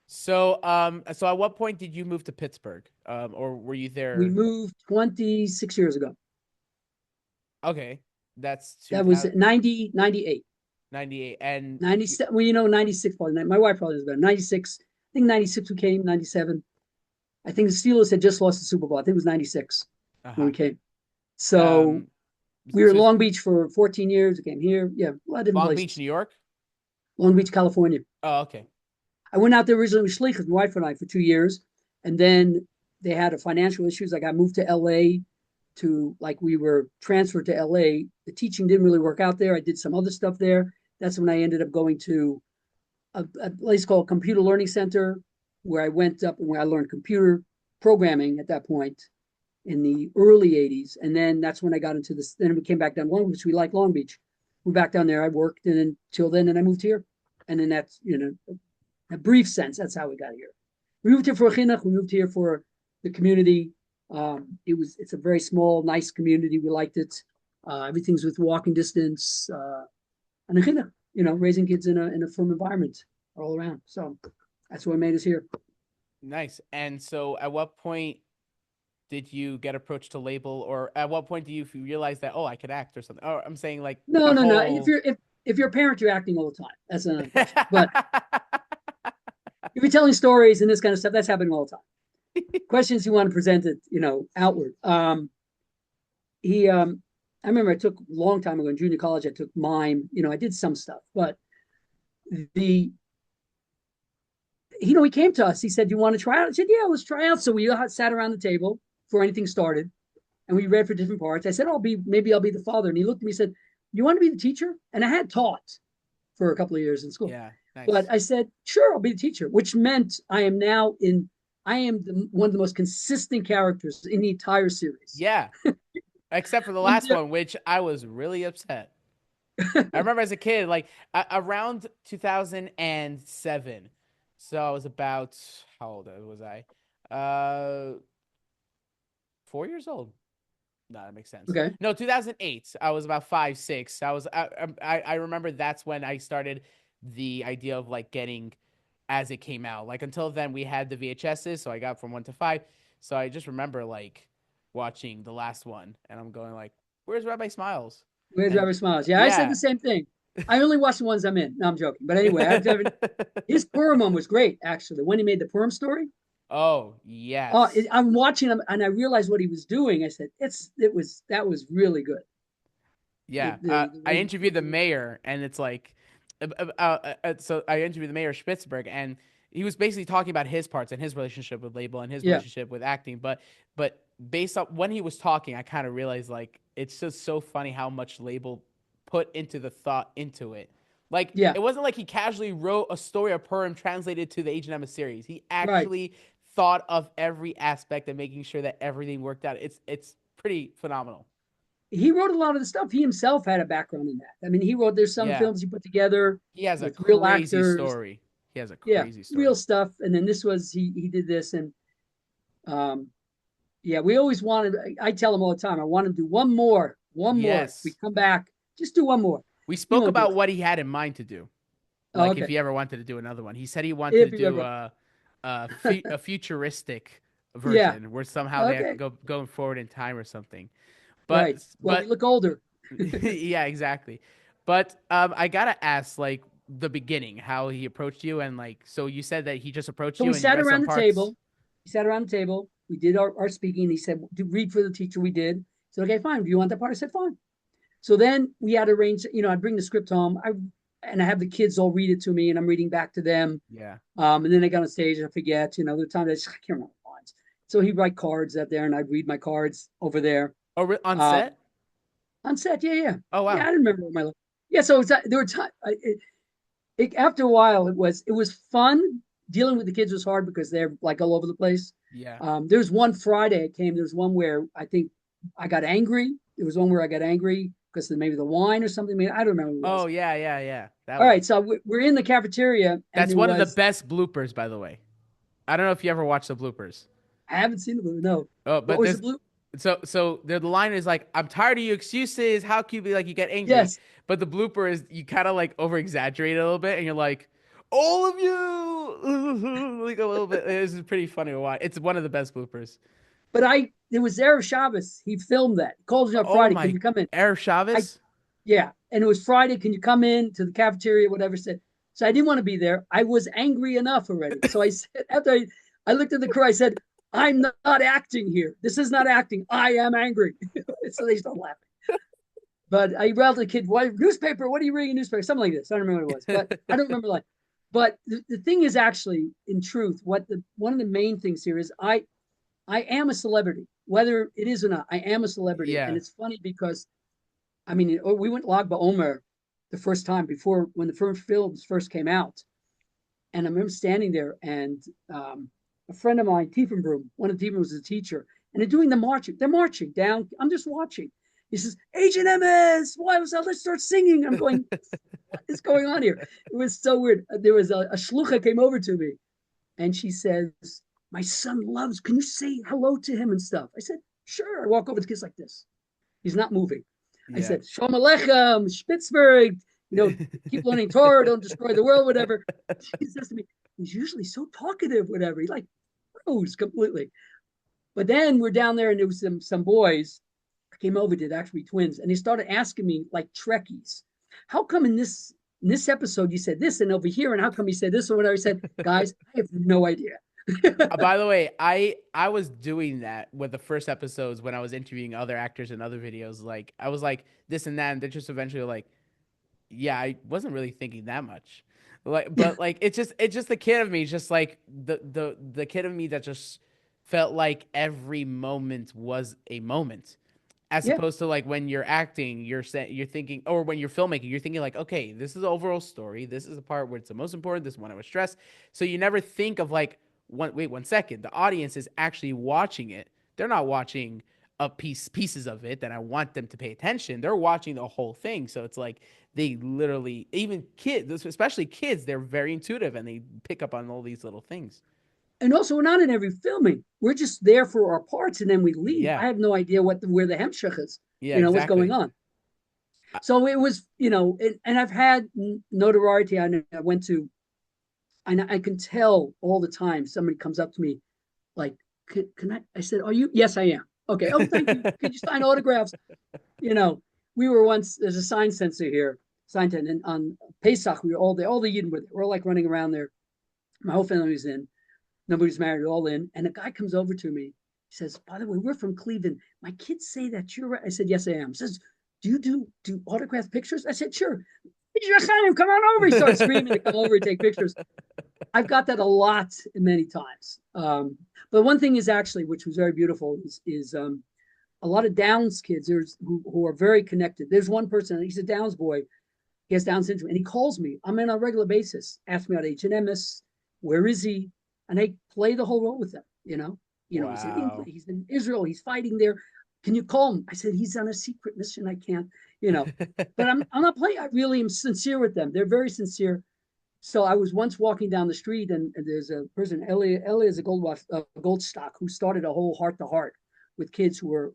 Speaker 3: So at what point did you move to Pittsburgh? Or were you there?
Speaker 1: We moved 26 years ago.
Speaker 3: Okay. That
Speaker 1: was 98.
Speaker 3: 98 and
Speaker 1: 97. Well, 96 probably. My wife probably was better. 96. I think 96 we came, 97. I think the Steelers had just lost the Super Bowl. I think it was 96 when we came. So we were in Long Beach for 14 years. We came here. Yeah, a lot of different
Speaker 3: Long
Speaker 1: places.
Speaker 3: Beach, New York?
Speaker 1: Long Beach, California.
Speaker 3: Oh, okay.
Speaker 1: I went out there originally with Shlichus, my wife and I, for 2 years. And then they had financial issues. Like I moved to LA we were transferred to LA. The teaching didn't really work out there. I did some other stuff there. That's when I ended up going to a place called Computer Learning Center where I went up and where I learned computer programming at that point in the early 80s. And then that's when I got into this. Then we came back down to Long Beach. We like Long Beach. We're back down there. I worked and then till then, and I moved here. And then that's, a brief sense, that's how we got here. We moved here for a chinuch. We moved here for the community. It's a very small, nice community. We liked it. Everything's with walking distance, and a chinuch, raising kids in a firm environment all around. So that's what made us here.
Speaker 3: Nice. And so at what point did you get approached to label, or at what point do you realize that, oh, I could act or something? Or I'm saying like
Speaker 1: No,
Speaker 3: the
Speaker 1: no, no.
Speaker 3: whole...
Speaker 1: If you're a parent, you're acting all the time. That's another question. But if you're telling stories and this kind of stuff, that's happening all the time. Questions you want to present it, outward. I remember I took a long time ago in junior college, I took mime, I did some stuff, but he came to us, he said, "You want to try out?" I said, "Yeah, let's try out." So we sat around the table before anything started and we read for different parts. I said, maybe I'll be the father. And he looked at me and said, "You want to be the teacher?" And I had taught for a couple of years in school.
Speaker 3: Yeah, nice.
Speaker 1: But I said, "Sure, I'll be the teacher," which meant I am one of the most consistent characters in the entire series.
Speaker 3: Yeah. Except for the last one, which I was really upset. I remember as a kid, like around 2007. So I was about, how old was I? 4 years old. No, that makes sense.
Speaker 1: Okay.
Speaker 3: No, 2008. I was about 5, 6. I remember that's when I started the idea of like getting as it came out. Like until then we had the VHSs, so I got from 1 to 5. So I just remember like watching the last one and I'm going like, where's Rabbi Smiles?
Speaker 1: Where's Rabbi Smiles? Yeah, I said the same thing. I only watch the ones I'm in. No, I'm joking. But anyway, his Purim one was great, actually. When he made the Purim story.
Speaker 3: Oh, yes.
Speaker 1: Oh, I'm watching him and I realized what he was doing. I said, that was really good.
Speaker 3: Yeah. I interviewed the mayor and it's like, so I interviewed the mayor of Spitzberg and he was basically talking about his parts and his relationship with label and his relationship with acting. But based on when he was talking, I kind of realized like, it's just so funny how much label put into the thought into it. Like, it wasn't like he casually wrote a story of Purim translated to the Agent Emma series. He actually thought of every aspect and making sure that everything worked out. It's pretty phenomenal.
Speaker 1: He wrote a lot of the stuff. He himself had a background in that. I mean, there's some films he put together.
Speaker 3: He has
Speaker 1: with
Speaker 3: a
Speaker 1: real
Speaker 3: crazy
Speaker 1: actors.
Speaker 3: story. He has a crazy story.
Speaker 1: Real stuff. And then this was, he did this. And we always wanted, I tell him all the time, I want him to do one more. We come back, just do one more.
Speaker 3: We spoke about what he had in mind to do. Like if he ever wanted to do another one. He said he wanted to do a futuristic version where somehow they're going forward in time or something. But
Speaker 1: we look older.
Speaker 3: Yeah, exactly. But I gotta ask, like the beginning, how he approached you, and like, so you said that he just approached you.
Speaker 1: We
Speaker 3: and
Speaker 1: sat
Speaker 3: you read
Speaker 1: around
Speaker 3: some
Speaker 1: the
Speaker 3: parts.
Speaker 1: table. We sat around the table. We did our speaking. He said, "Read for the teacher." We did. He said, "Okay, fine. Do you want that part?" I said, "Fine." So then we had arranged. I'd bring the script home. I have the kids all read it to me, and I'm reading back to them.
Speaker 3: Yeah.
Speaker 1: And then I got on stage and I forget. There were times I can't remember the lines. So he'd write cards out there, and I'd read my cards over there.
Speaker 3: Oh, on set?
Speaker 1: On set, yeah.
Speaker 3: Oh wow.
Speaker 1: Yeah, I didn't remember my life. Yeah, so there were times. After a while, it was fun. Dealing with the kids was hard because they're like all over the place.
Speaker 3: Yeah.
Speaker 1: There's one Friday I came. There was one where I think I got angry. There was one where I got angry because of maybe the wine or something. I mean, I don't remember.
Speaker 3: Oh yeah.
Speaker 1: All right, so we're in the cafeteria. And
Speaker 3: that's one of the best bloopers, by the way. I don't know if you ever watched the bloopers.
Speaker 1: I haven't seen the blooper. No.
Speaker 3: Oh, but
Speaker 1: what was the blooper?
Speaker 3: So the line is like, "I'm tired of your excuses. How can you be like you get angry?"
Speaker 1: Yes.
Speaker 3: But the blooper is you kind of like over exaggerate a little bit, and you're like, "All of you," like a little bit. It's pretty funny to watch. It's one of the best bloopers.
Speaker 1: But it was Erev Shabbos. He filmed that. He called me up Friday. Can you come in?
Speaker 3: Erev Shabbos?
Speaker 1: Yeah. And it was Friday. Can you come in to the cafeteria, whatever said. So I didn't want to be there. I was angry enough already. So I said, after I looked at the crew, I said, "I'm not acting here. This is not acting. I am angry." So they started laughing. But I yelled at the kid, "What newspaper? What are you reading newspaper?" Something like this. I don't remember what it was, but I don't remember like. But the thing is actually, in truth, one of the main things here is I am a celebrity, whether it is or not. I am a celebrity, and it's funny because, I mean, we went Lag BaOmer the first time when the first films first came out, And I remember standing there, and a friend of mine, Tiefenbroom, one of the Tiefenbrooms was a teacher, and they're doing the marching. They're marching down. I'm just watching. He says, H&MS, why was that? Let's start singing. I'm going, what is going on here? It was so weird. There was a shlucha came over to me, and she says, my son loves, can you say hello to him and stuff? I said, sure. I walk over to the kids like this. He's not moving. I
Speaker 3: Yeah.
Speaker 1: said, Shalom Aleichem, Spitzberg, keep learning Torah, don't destroy the world, whatever. She says to me, he's usually so talkative, whatever. He like froze completely. But then we're down there, and there was some boys came over, did actually twins, and they started asking me like Trekkies, how come in this episode you said this, and over here, and how come you said this or whatever? I said, guys, I have no idea.
Speaker 3: By the way, I was doing that with the first episodes when I was interviewing other actors in other videos. Like I was like this and that, and they're just eventually like, yeah, I wasn't really thinking that much. Like, but like it's just the kid of me, just like the kid of me that just felt like every moment was a moment. As
Speaker 1: Yeah.
Speaker 3: opposed to like when you're acting, you're thinking, or when you're filmmaking, you're thinking like, okay, this is the overall story. This is the part where it's the most important. This is one I was stressed. So you never think of like, wait 1 second. The audience is actually watching it. They're not watching pieces of it that I want them to pay attention. They're watching the whole thing. So it's like they literally, even kids, especially kids, they're very intuitive and they pick up on all these little things.
Speaker 1: And also, we're not in every filming. We're just there for our parts, and then we leave.
Speaker 3: Yeah,
Speaker 1: I have no idea where the hemshech is.
Speaker 3: yeah,
Speaker 1: What's going
Speaker 3: exactly.
Speaker 1: on. So it was, and I've had notoriety. I went to, and I can tell all the time. Somebody comes up to me, like, can I? I said, "Are you?" Yes, I am. Okay. Oh, thank you. Could you sign autographs? You know, we were once, there's a sign censor here, sign tent, and on Pesach we were all there. All the Yidden were there. We're all like running around there. My whole family was in. Nobody's married, all in. And a guy comes over to me. He says, by the way, we're from Cleveland. My kids say that you're right. I said, yes, I am. He says, do you do autograph pictures? I said, sure. Come on over. He started screaming to come over and take pictures. I've got that a lot, many times. But one thing is actually, which was very beautiful, is a lot of Downs kids who are very connected. There's one person, he's a Downs boy. He has Down syndrome, and he calls me. I'm in on a regular basis. Asks me about H&MS. Where is he? And I play the whole role with him. He's in England.
Speaker 3: Wow.
Speaker 1: He's in Israel. He's fighting there. Can you call him? I said he's on a secret mission. I can't. But I'm not playing. I really am sincere with them. They're very sincere. So I was once walking down the street, and there's a person, Ellie is a Goldstock, who started a whole heart to heart with kids who were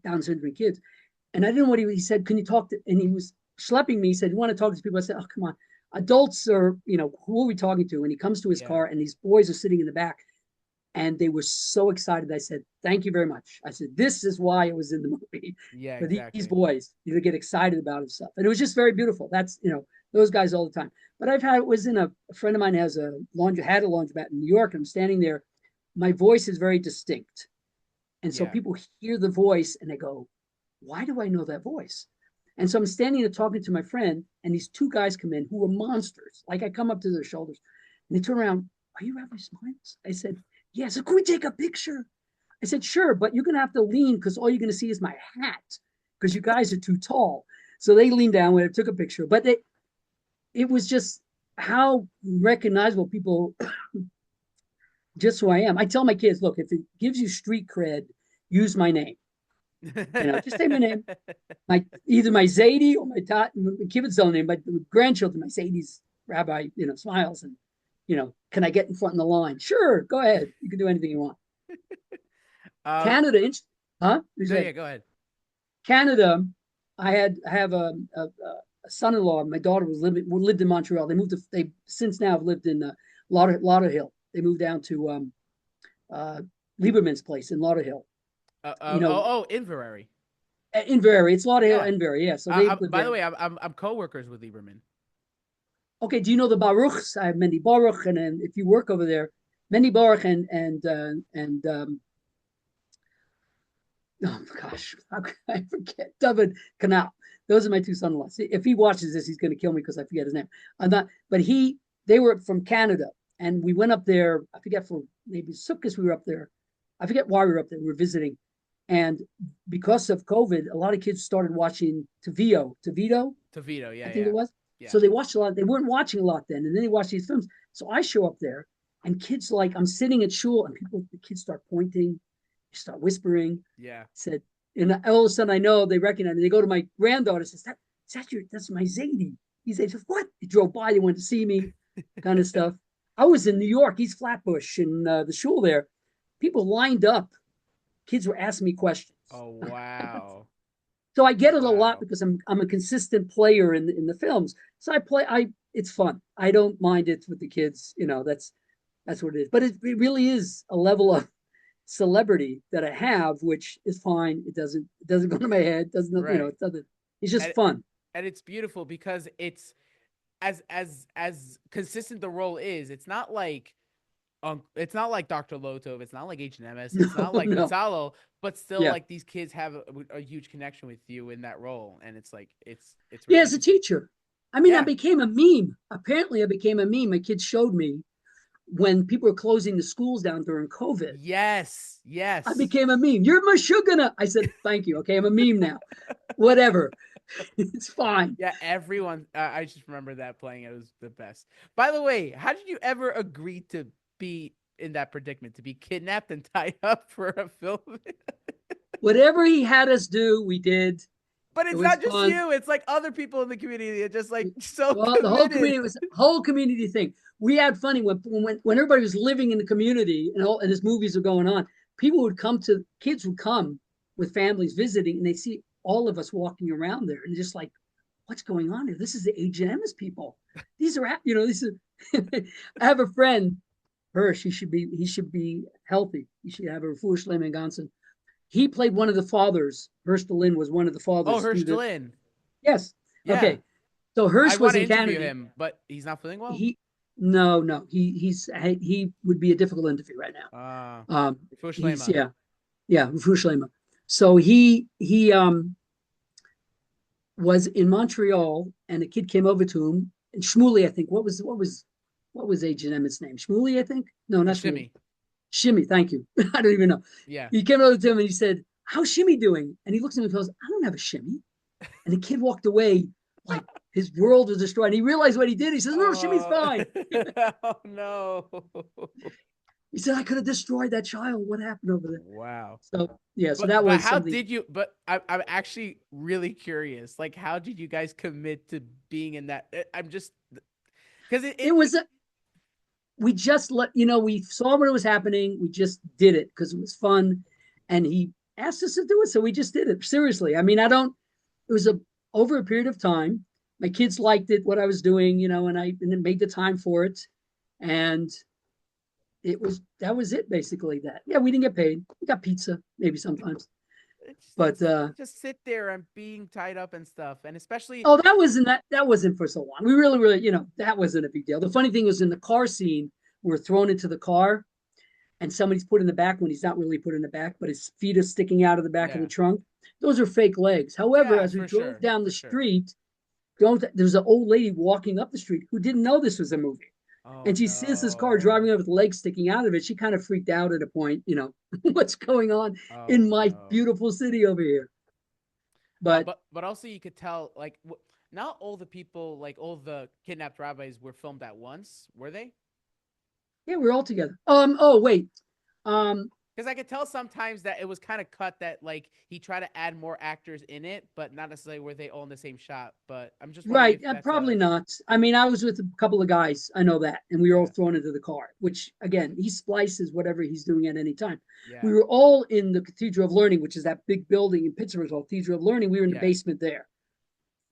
Speaker 1: Down syndrome kids. And I didn't know what he said. Can you talk to? And he was schlepping me. He said, "You want to talk to people?" I said, "Oh, come on, adults are, who are we talking to?" And he comes to his
Speaker 3: Yeah.
Speaker 1: car, and these boys are sitting in the back, and they were so excited. I said, "Thank you very much." I said, "This is why it was in the movie
Speaker 3: Yeah,
Speaker 1: for these
Speaker 3: exactly.
Speaker 1: boys to get excited about and stuff." And it was just very beautiful. That's those guys all the time. But was in a friend of mine had a laundromat in New York, and I'm standing there. My voice is very distinct, and so
Speaker 3: Yeah.
Speaker 1: people hear the voice and they go, why do I know that voice? And so I'm standing there talking to my friend, and these two guys come in who are monsters. Like, I come up to their shoulders, and they turn around. Are you Rabbi Smiles? I said, yeah. So can we take a picture? I said, sure, but you're gonna have to lean because all you're gonna see is my hat because you guys are too tall. So they leaned down when I took a picture. But it was just how recognizable people just who I am. I tell my kids, look, if it gives you street cred, use my name. Just say my name. Either my Zadie or my kibbutz zone name, my grandchildren, my Zadie's Rabbi, Smiles, and can I get in front of the line? Sure, go ahead. You can do anything you want.
Speaker 3: um,
Speaker 1: Canada, huh?
Speaker 3: no, yeah, go ahead.
Speaker 1: Canada. I have a son-in-law. My daughter lived in Montreal. They since now have lived in Lauderhill. They moved down to Lieberman's place in Lauderhill.
Speaker 3: Inverary.
Speaker 1: Inverary. It's Lauderhill,
Speaker 3: Yeah.
Speaker 1: Inverary. Yeah. So they live
Speaker 3: By the
Speaker 1: there.
Speaker 3: way, I'm co-workers with Lieberman.
Speaker 1: Okay, do you know the Baruchs? I have Mendy Baruch, and then if you work over there, Mendy Baruch and oh gosh, how can I forget David Canal? Those are my two son-in-laws. If he watches this, he's going to kill me because I forget his name. I'm not, but they were from Canada, and we went up there. I forget, for maybe Sukkot we were up there. I forget why we were up there. We were visiting, and because of COVID, a lot of kids started watching TVO,
Speaker 3: Tavito,
Speaker 1: I
Speaker 3: yeah,
Speaker 1: think it
Speaker 3: yeah.
Speaker 1: was.
Speaker 3: Yeah.
Speaker 1: So they watched a lot. They weren't watching a lot then, and then they watched these films. So I show up there, and kids like I'm sitting at shul, and the kids start pointing, start whispering.
Speaker 3: Yeah.
Speaker 1: Said, and all of a sudden I know they recognize me. They go to my granddaughter, says, that's my Zadie. He says, what? He drove by, they went to see me, kind of stuff. I was in New York, East Flatbush, in the shul there. People lined up. Kids were asking me questions.
Speaker 3: Oh, wow.
Speaker 1: So I get it a lot
Speaker 3: Wow.
Speaker 1: because I'm a consistent player in the films. So it's fun. I don't mind it with the kids. That's what it is. But it really is a level of celebrity that I have, which is fine. It doesn't go to my head. Doesn't
Speaker 3: Right.
Speaker 1: it doesn't. It's just
Speaker 3: And
Speaker 1: fun.
Speaker 3: and it's beautiful because it's as consistent the role is. It's not like Dr. Lotov. It's not like H&MS. It's
Speaker 1: No,
Speaker 3: not like
Speaker 1: no,
Speaker 3: Gonzalo, but still,
Speaker 1: yeah,
Speaker 3: like these kids have a huge connection with you in that role, and it's like it's
Speaker 1: yeah.
Speaker 3: really
Speaker 1: As a
Speaker 3: interesting.
Speaker 1: teacher, I mean, I
Speaker 3: Yeah.
Speaker 1: became a meme. Apparently, I became a meme. My kids showed me when people were closing the schools down during COVID.
Speaker 3: Yes.
Speaker 1: I
Speaker 3: Yes.
Speaker 1: became a meme. You're my sugar. I said, thank you. Okay, I'm a meme now. Whatever. It's fine.
Speaker 3: Yeah. Everyone. I just remember that playing. It was the best. By the way, how did you ever agree to be in that predicament, to be kidnapped and tied up for a film?
Speaker 1: Whatever he had us do, we did.
Speaker 3: But
Speaker 1: It
Speaker 3: it's
Speaker 1: was
Speaker 3: not just
Speaker 1: fun.
Speaker 3: you. It's like other people in the community are just like so
Speaker 1: Well, the whole
Speaker 3: committed.
Speaker 1: community was a whole community thing. We had funny when everybody was living in the community and his movies were going on. Kids would come with families visiting, and they see all of us walking around there, and just like, what's going on here? This is the H&M's people. These are, these are. I have a friend, Hirsch. He should be healthy. He should have a refuah shlema in Ganson. He played one of the fathers. Hirsch Berlin was one of the
Speaker 3: Oh,
Speaker 1: fathers through the.
Speaker 3: Herschelin.
Speaker 1: Yes.
Speaker 3: Yeah.
Speaker 1: Okay. So
Speaker 3: I
Speaker 1: Hirsch
Speaker 3: want
Speaker 1: was
Speaker 3: to
Speaker 1: in
Speaker 3: interview
Speaker 1: Canada.
Speaker 3: him, but he's not feeling well.
Speaker 1: He no, he would be a difficult interview right now. He's
Speaker 3: Fushleima.
Speaker 1: yeah, Fushleima. So he was in Montreal, and a kid came over to him, and Shmuley, I think. What was H&M's name? Shmuley, I think. No, not Shmuley.
Speaker 3: Shimmy.
Speaker 1: Shimmy. Thank you. I don't even know.
Speaker 3: Yeah.
Speaker 1: He came over to him and he said, "How's Shimmy doing?" And he looks at him and goes, "I don't have a Shimmy." And the kid walked away like his world was destroyed. And he realized what he did. He says, "No, Shimmy's fine."
Speaker 3: Oh no.
Speaker 1: He said, "I could have destroyed that child. What happened over there?"
Speaker 3: Wow.
Speaker 1: So yeah, so that
Speaker 3: But
Speaker 1: was
Speaker 3: how
Speaker 1: something.
Speaker 3: did you? But I'm actually really curious. Like, how did you guys commit to being in that? I'm just because
Speaker 1: It was we just we saw what was happening. We just did it because it was fun, and he asked us to do it, so we just did it. Seriously, I mean, I don't. It was over a period of time. My kids liked it, what I was doing, and it made the time for it, and that was it basically. That yeah, we didn't get paid. We got pizza maybe sometimes, but
Speaker 3: just sit there and being tied up and stuff, and especially
Speaker 1: oh, that wasn't for so long. We really that wasn't a big deal. The funny thing was in the car scene, we're thrown into the car, and somebody's put in the back when he's not really put in the back, but his feet are sticking out of the back of the
Speaker 3: yeah,
Speaker 1: trunk. Those are fake legs. However,
Speaker 3: yeah,
Speaker 1: as we
Speaker 3: for
Speaker 1: drove
Speaker 3: sure,
Speaker 1: down the
Speaker 3: for sure.
Speaker 1: street, there's an old lady walking up the street who didn't know this was a movie.
Speaker 3: Oh
Speaker 1: And she sees this car driving
Speaker 3: no.
Speaker 1: over with legs sticking out of it. She kind of freaked out at a point, what's going on in
Speaker 3: Oh
Speaker 1: my
Speaker 3: no.
Speaker 1: beautiful city over here. But
Speaker 3: But also you could tell like not all the people, like all the kidnapped rabbis were filmed at once, were they?
Speaker 1: yeah, we're all together. Oh wait. Um,
Speaker 3: Because I could tell sometimes that it was kind of cut, that like he tried to add more actors in it, but not necessarily were they all in the same shot. But I'm just wondering
Speaker 1: right,
Speaker 3: if that's
Speaker 1: probably
Speaker 3: a
Speaker 1: not. I mean, I was with a couple of guys. I know that, and we were all
Speaker 3: yeah,
Speaker 1: thrown into the car. Which again, he splices whatever he's doing at any time.
Speaker 3: yeah,
Speaker 1: We were all in the Cathedral of Learning, which is that big building in Pittsburgh called Cathedral of Learning. We were in the
Speaker 3: yeah,
Speaker 1: basement there.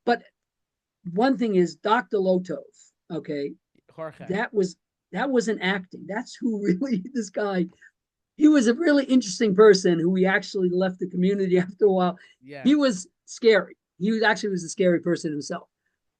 Speaker 1: But one thing is Dr. Lotov. Okay,
Speaker 3: Jorge,
Speaker 1: that was that wasn't acting. That's who really this guy. He was a really interesting person who we actually left the community after a while.
Speaker 3: yeah.
Speaker 1: He was scary. He was a scary person himself.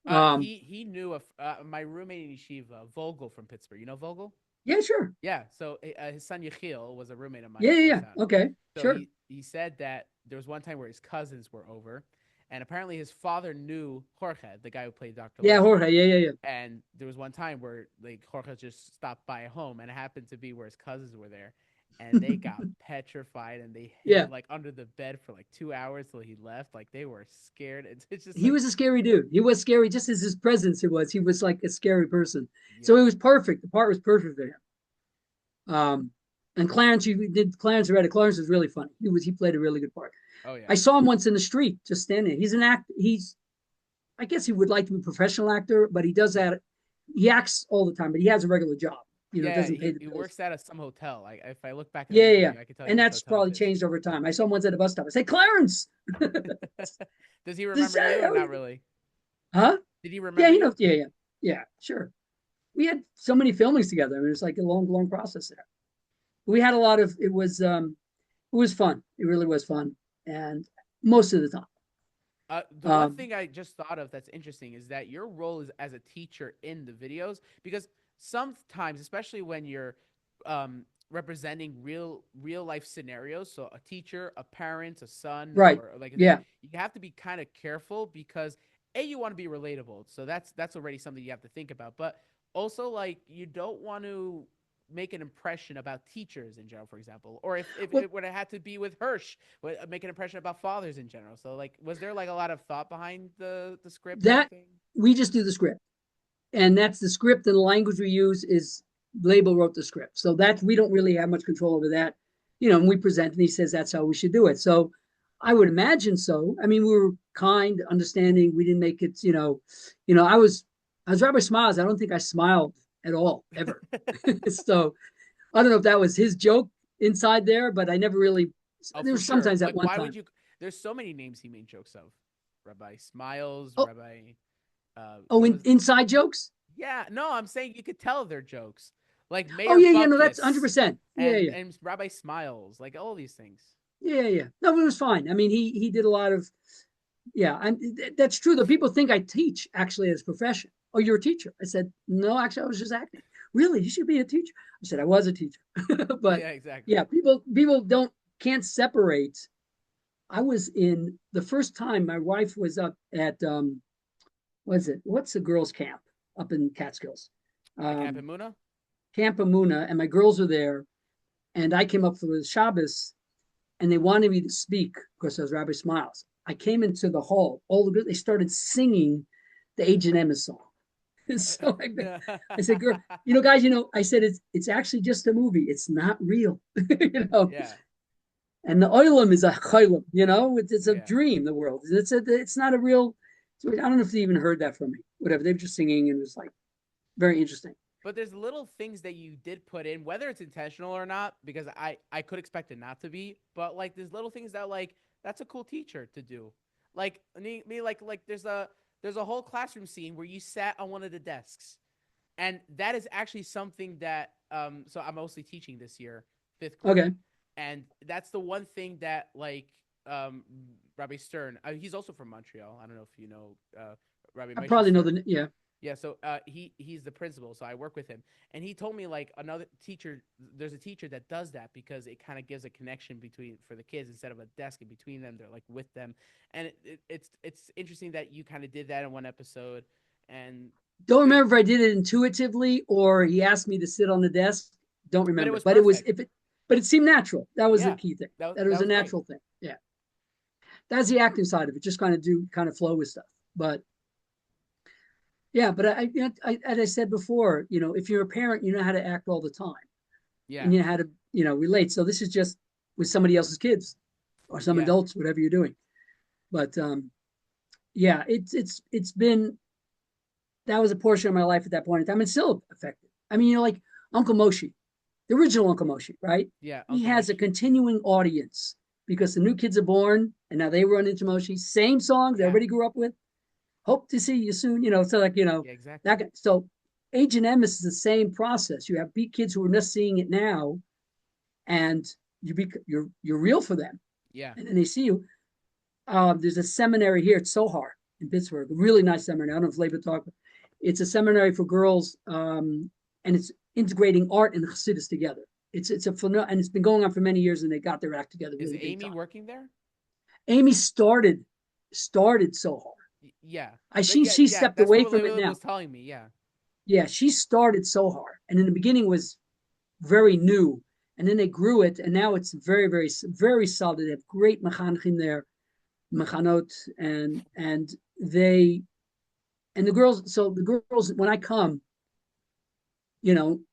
Speaker 3: He knew of my roommate in yeshiva, Vogel from Pittsburgh. You know Vogel?
Speaker 1: Yeah, sure.
Speaker 3: Yeah. So his son Yechiel was a roommate of mine
Speaker 1: Yeah,
Speaker 3: in
Speaker 1: yeah,
Speaker 3: Georgetown.
Speaker 1: yeah. Okay,
Speaker 3: So
Speaker 1: sure.
Speaker 3: he said that there was one time where his cousins were over, and apparently his father knew Jorge, the guy who played Dr.
Speaker 1: Yeah,
Speaker 3: Loto.
Speaker 1: Jorge. Yeah, yeah, yeah.
Speaker 3: And there was one time where like Jorge just stopped by a home, and it happened to be where his cousins were there. and they got petrified, and they hid
Speaker 1: Yeah,
Speaker 3: like under the bed for like 2 hours till he left. Like they were scared. It's just
Speaker 1: he
Speaker 3: like,
Speaker 1: was a scary dude. He was scary, just as his presence it was. He was like a scary person. So
Speaker 3: yeah,
Speaker 1: it was perfect. The part was perfect for him. And Clarence, you did Clarence already. Clarence was really funny. He played a really good part.
Speaker 3: oh yeah.
Speaker 1: I saw him once in the street, just standing there. He's an act. I guess he would like to be a professional actor, but he does that. He acts all the time, but he has a regular job.
Speaker 3: Yeah,
Speaker 1: Doesn't pay
Speaker 3: he,
Speaker 1: the
Speaker 3: he
Speaker 1: bills.
Speaker 3: works at some hotel. Like if I look back at an
Speaker 1: Yeah, yeah, yeah.
Speaker 3: interview, I can tell you
Speaker 1: And
Speaker 3: which
Speaker 1: that's
Speaker 3: hotel it
Speaker 1: probably
Speaker 3: is.
Speaker 1: changed over time. I saw him once at a bus stop. I say, Clarence.
Speaker 3: Does he
Speaker 1: This,
Speaker 3: remember you or not really?
Speaker 1: huh?
Speaker 3: Did he
Speaker 1: Yeah,
Speaker 3: remember
Speaker 1: he
Speaker 3: you?
Speaker 1: knows. Yeah, yeah, yeah. Sure. We had so many filmings together. I mean, it's like a long, long process there. We had a lot of. It was fun. It really was fun, and most of the time.
Speaker 3: The one
Speaker 1: Um,
Speaker 3: thing I just thought of that's interesting is that your role is as a teacher in the videos, because sometimes, especially when you're representing real life scenarios, so a teacher, a parent, a son,
Speaker 1: right.
Speaker 3: or like that,
Speaker 1: Yeah.
Speaker 3: you have to be kind of careful because you want to be relatable, so that's already something you have to think about, but also like you don't want to make an impression about teachers in general, for example, or if
Speaker 1: Well,
Speaker 3: it would have had to be with Hirsch, make an impression about fathers in general. So like, was there like a lot of thought behind the script and
Speaker 1: that
Speaker 3: everything?
Speaker 1: we just do the script, and that's the script, and the language we use is Label wrote the script, so that we don't really have much control over that. And we present, and he says that's how we should do it. So I would imagine so. I mean, we were kind, understanding. We didn't make it. I was Rabbi Smiles. I don't think I smiled at all ever. So I don't know if that was his joke inside there, but I never really.
Speaker 3: Oh,
Speaker 1: There
Speaker 3: for
Speaker 1: was
Speaker 3: sure.
Speaker 1: sometimes at
Speaker 3: Like,
Speaker 1: one
Speaker 3: why would
Speaker 1: time.
Speaker 3: you? There's so many names he made jokes of. Rabbi Smiles,
Speaker 1: Oh,
Speaker 3: Rabbi.
Speaker 1: oh,
Speaker 3: What was?
Speaker 1: inside jokes.
Speaker 3: Yeah, no, I'm saying you could tell they're jokes. Like
Speaker 1: Oh
Speaker 3: Mayor
Speaker 1: yeah, yeah, no, that's 100.
Speaker 3: Bupkis
Speaker 1: Percent Yeah, yeah,
Speaker 3: and Rabbi Smiles, like all these things.
Speaker 1: yeah, yeah. No, it was fine. I mean, he did a lot of. Yeah, that's true. Though people think I teach actually as a profession. Oh, you're a teacher. I said no. Actually, I was just acting. Really, you should be a teacher. I said I was a teacher, but
Speaker 3: Yeah, exactly.
Speaker 1: yeah, people don't can't separate. I was in the first time my wife was up at what's the girls' camp up in Catskills,
Speaker 3: Camp
Speaker 1: um,
Speaker 3: Muna.
Speaker 1: Camp Amuna, and my girls were there, and I came up for the Shabbos, and they wanted me to speak because I was Rabbi Smiles. I came into the hall. All the girls they started singing the Agent Emma song. So I said, "Girl, guys, I said it's actually just a movie. It's not real, you know."
Speaker 3: Yeah,
Speaker 1: And the oilam is a chaylam, it's a
Speaker 3: yeah.
Speaker 1: dream. The world, it's not a real. So I don't know if they even heard that from me. Whatever, they were just singing, and it was like very interesting.
Speaker 3: But there's little things that you did put in, whether it's intentional or not, because I could expect it not to be. But like there's little things that like that's a cool teacher to do. Like me like there's a whole classroom scene where you sat on one of the desks, and that is actually something that so I'm mostly teaching this year, fifth grade,
Speaker 1: Okay,
Speaker 3: and that's the one thing that like um Rabbi Stern, he's also from Montreal. I don't know if you know Rabbi
Speaker 1: I
Speaker 3: Moshe
Speaker 1: probably know
Speaker 3: Stern.
Speaker 1: the yeah.
Speaker 3: Yeah, so he's the principal, so I work with him, and he told me like another teacher. There's a teacher that does that because it kind of gives a connection between for the kids instead of a desk in between them. They're like with them, and it's interesting that you kind of did that in one episode, and
Speaker 1: Don't
Speaker 3: it,
Speaker 1: remember if I did it intuitively or he asked me to sit on the desk. Don't
Speaker 3: but it
Speaker 1: remember,
Speaker 3: was
Speaker 1: but it was
Speaker 3: perfect.
Speaker 1: but it seemed natural. That was the
Speaker 3: Yeah,
Speaker 1: key thing.
Speaker 3: that
Speaker 1: That it
Speaker 3: that
Speaker 1: was a
Speaker 3: was great.
Speaker 1: natural thing. Yeah, that's the acting side of it. Just kind of flow with stuff. But yeah, but as I said before, if you're a parent, you know how to act all the time, and
Speaker 3: Yeah,
Speaker 1: you know how to relate. So this is just with somebody else's kids or some
Speaker 3: yeah,
Speaker 1: adults, whatever you're doing. But yeah, it's been that was a portion of my life at that point in time, and still affected. I mean, like Uncle Moshe, the original Uncle Moshe, right?
Speaker 3: yeah.
Speaker 1: He
Speaker 3: Uncle
Speaker 1: has a
Speaker 3: Moshe. Yeah,
Speaker 1: continuing audience because the new kids are born, and now they run into Moshe, same songs
Speaker 3: yeah,
Speaker 1: everybody grew up with. Hope to see you soon. So like
Speaker 3: yeah. Exactly.
Speaker 1: that. So Agent M is the same process. You have beat kids who are just seeing it now, and you're real for them,
Speaker 3: Yeah.
Speaker 1: and then they see you. There's a seminary here at Sohar in Pittsburgh, a really nice seminary. I don't know if Labor talked. It's a seminary for girls, and it's integrating art and Chassidus together. It's a and it's been going on for many years, and they got their act together
Speaker 3: Is
Speaker 1: really big
Speaker 3: Amy
Speaker 1: time.
Speaker 3: working there?
Speaker 1: Amy started Sohar.
Speaker 3: Yeah.
Speaker 1: I
Speaker 3: But yeah,
Speaker 1: she
Speaker 3: yeah.
Speaker 1: stepped
Speaker 3: That's
Speaker 1: away
Speaker 3: what
Speaker 1: from it
Speaker 3: Layla
Speaker 1: now.
Speaker 3: was telling me. Yeah.
Speaker 1: Yeah, she started Sohar, and in the beginning was very new, and then they grew it, and now it's very, very, very solid. They have great mechanchim there, mechanot, and they and the girls. So the girls, when I come,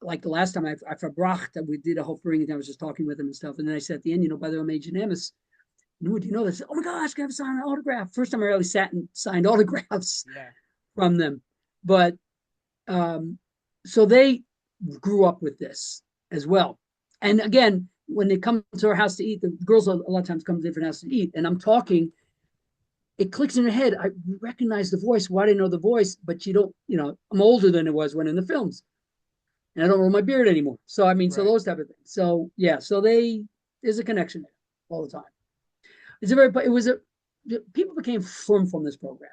Speaker 1: like the last time I verbracht that we did a whole thing, and I was just talking with them and stuff, and then I said at the end, by the way, I'm Agent Emes. Do you know this? Oh my gosh, can I have a signed autograph? First time I really sat and signed autographs from them, but so they grew up with this as well. And again, when they come to our house to eat, the girls a lot of times come to different houses to eat, and I'm talking. It clicks in your head. I recognize the voice. Why do I know the voice? But you don't. I'm older than it was when in the films, and I don't roll my beard anymore. So I mean, so those type of things. So yeah, so there's a connection there all the time. People became from this program.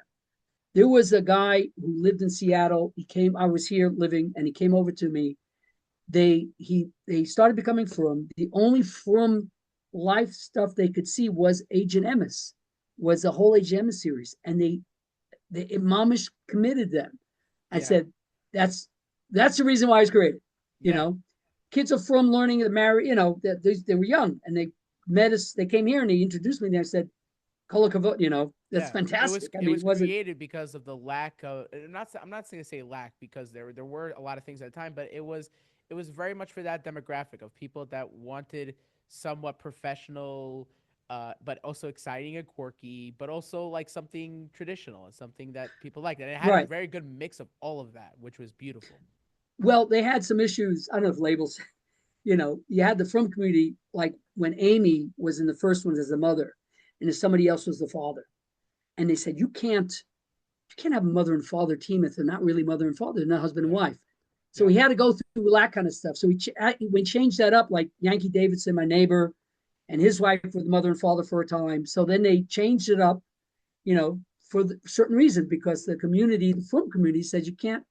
Speaker 1: There was a guy who lived in Seattle. I was here living, and he came over to me. They started becoming from. The only from life stuff they could see was Agent Emes, was the whole Agent Emes series, and they mamish committed them. I said, that's the reason why I was created. Kids are from learning to marry. They were young, and they met us. They came here and they introduced me. And I said, "Kol hakavod," that's fantastic.
Speaker 3: It was created because of the lack of. I'm not going to say lack, because there were a lot of things at the time, but it was very much for that demographic of people that wanted somewhat professional, but also exciting and quirky, but also like something traditional and something that people liked. And it had a very good mix of all of that, which was beautiful.
Speaker 1: Well, they had some issues. I don't know if labels. You had the from community, like when Amy was in the first ones as the mother, and if somebody else was the father, and they said you can't have a mother and father team if they're not really mother and father, they're not husband and wife. So we had to go through that kind of stuff. So we changed that up, like Yankee Davidson, my neighbor, and his wife were the mother and father for a time. So then they changed it up, for the certain reason, because the film community said you can't.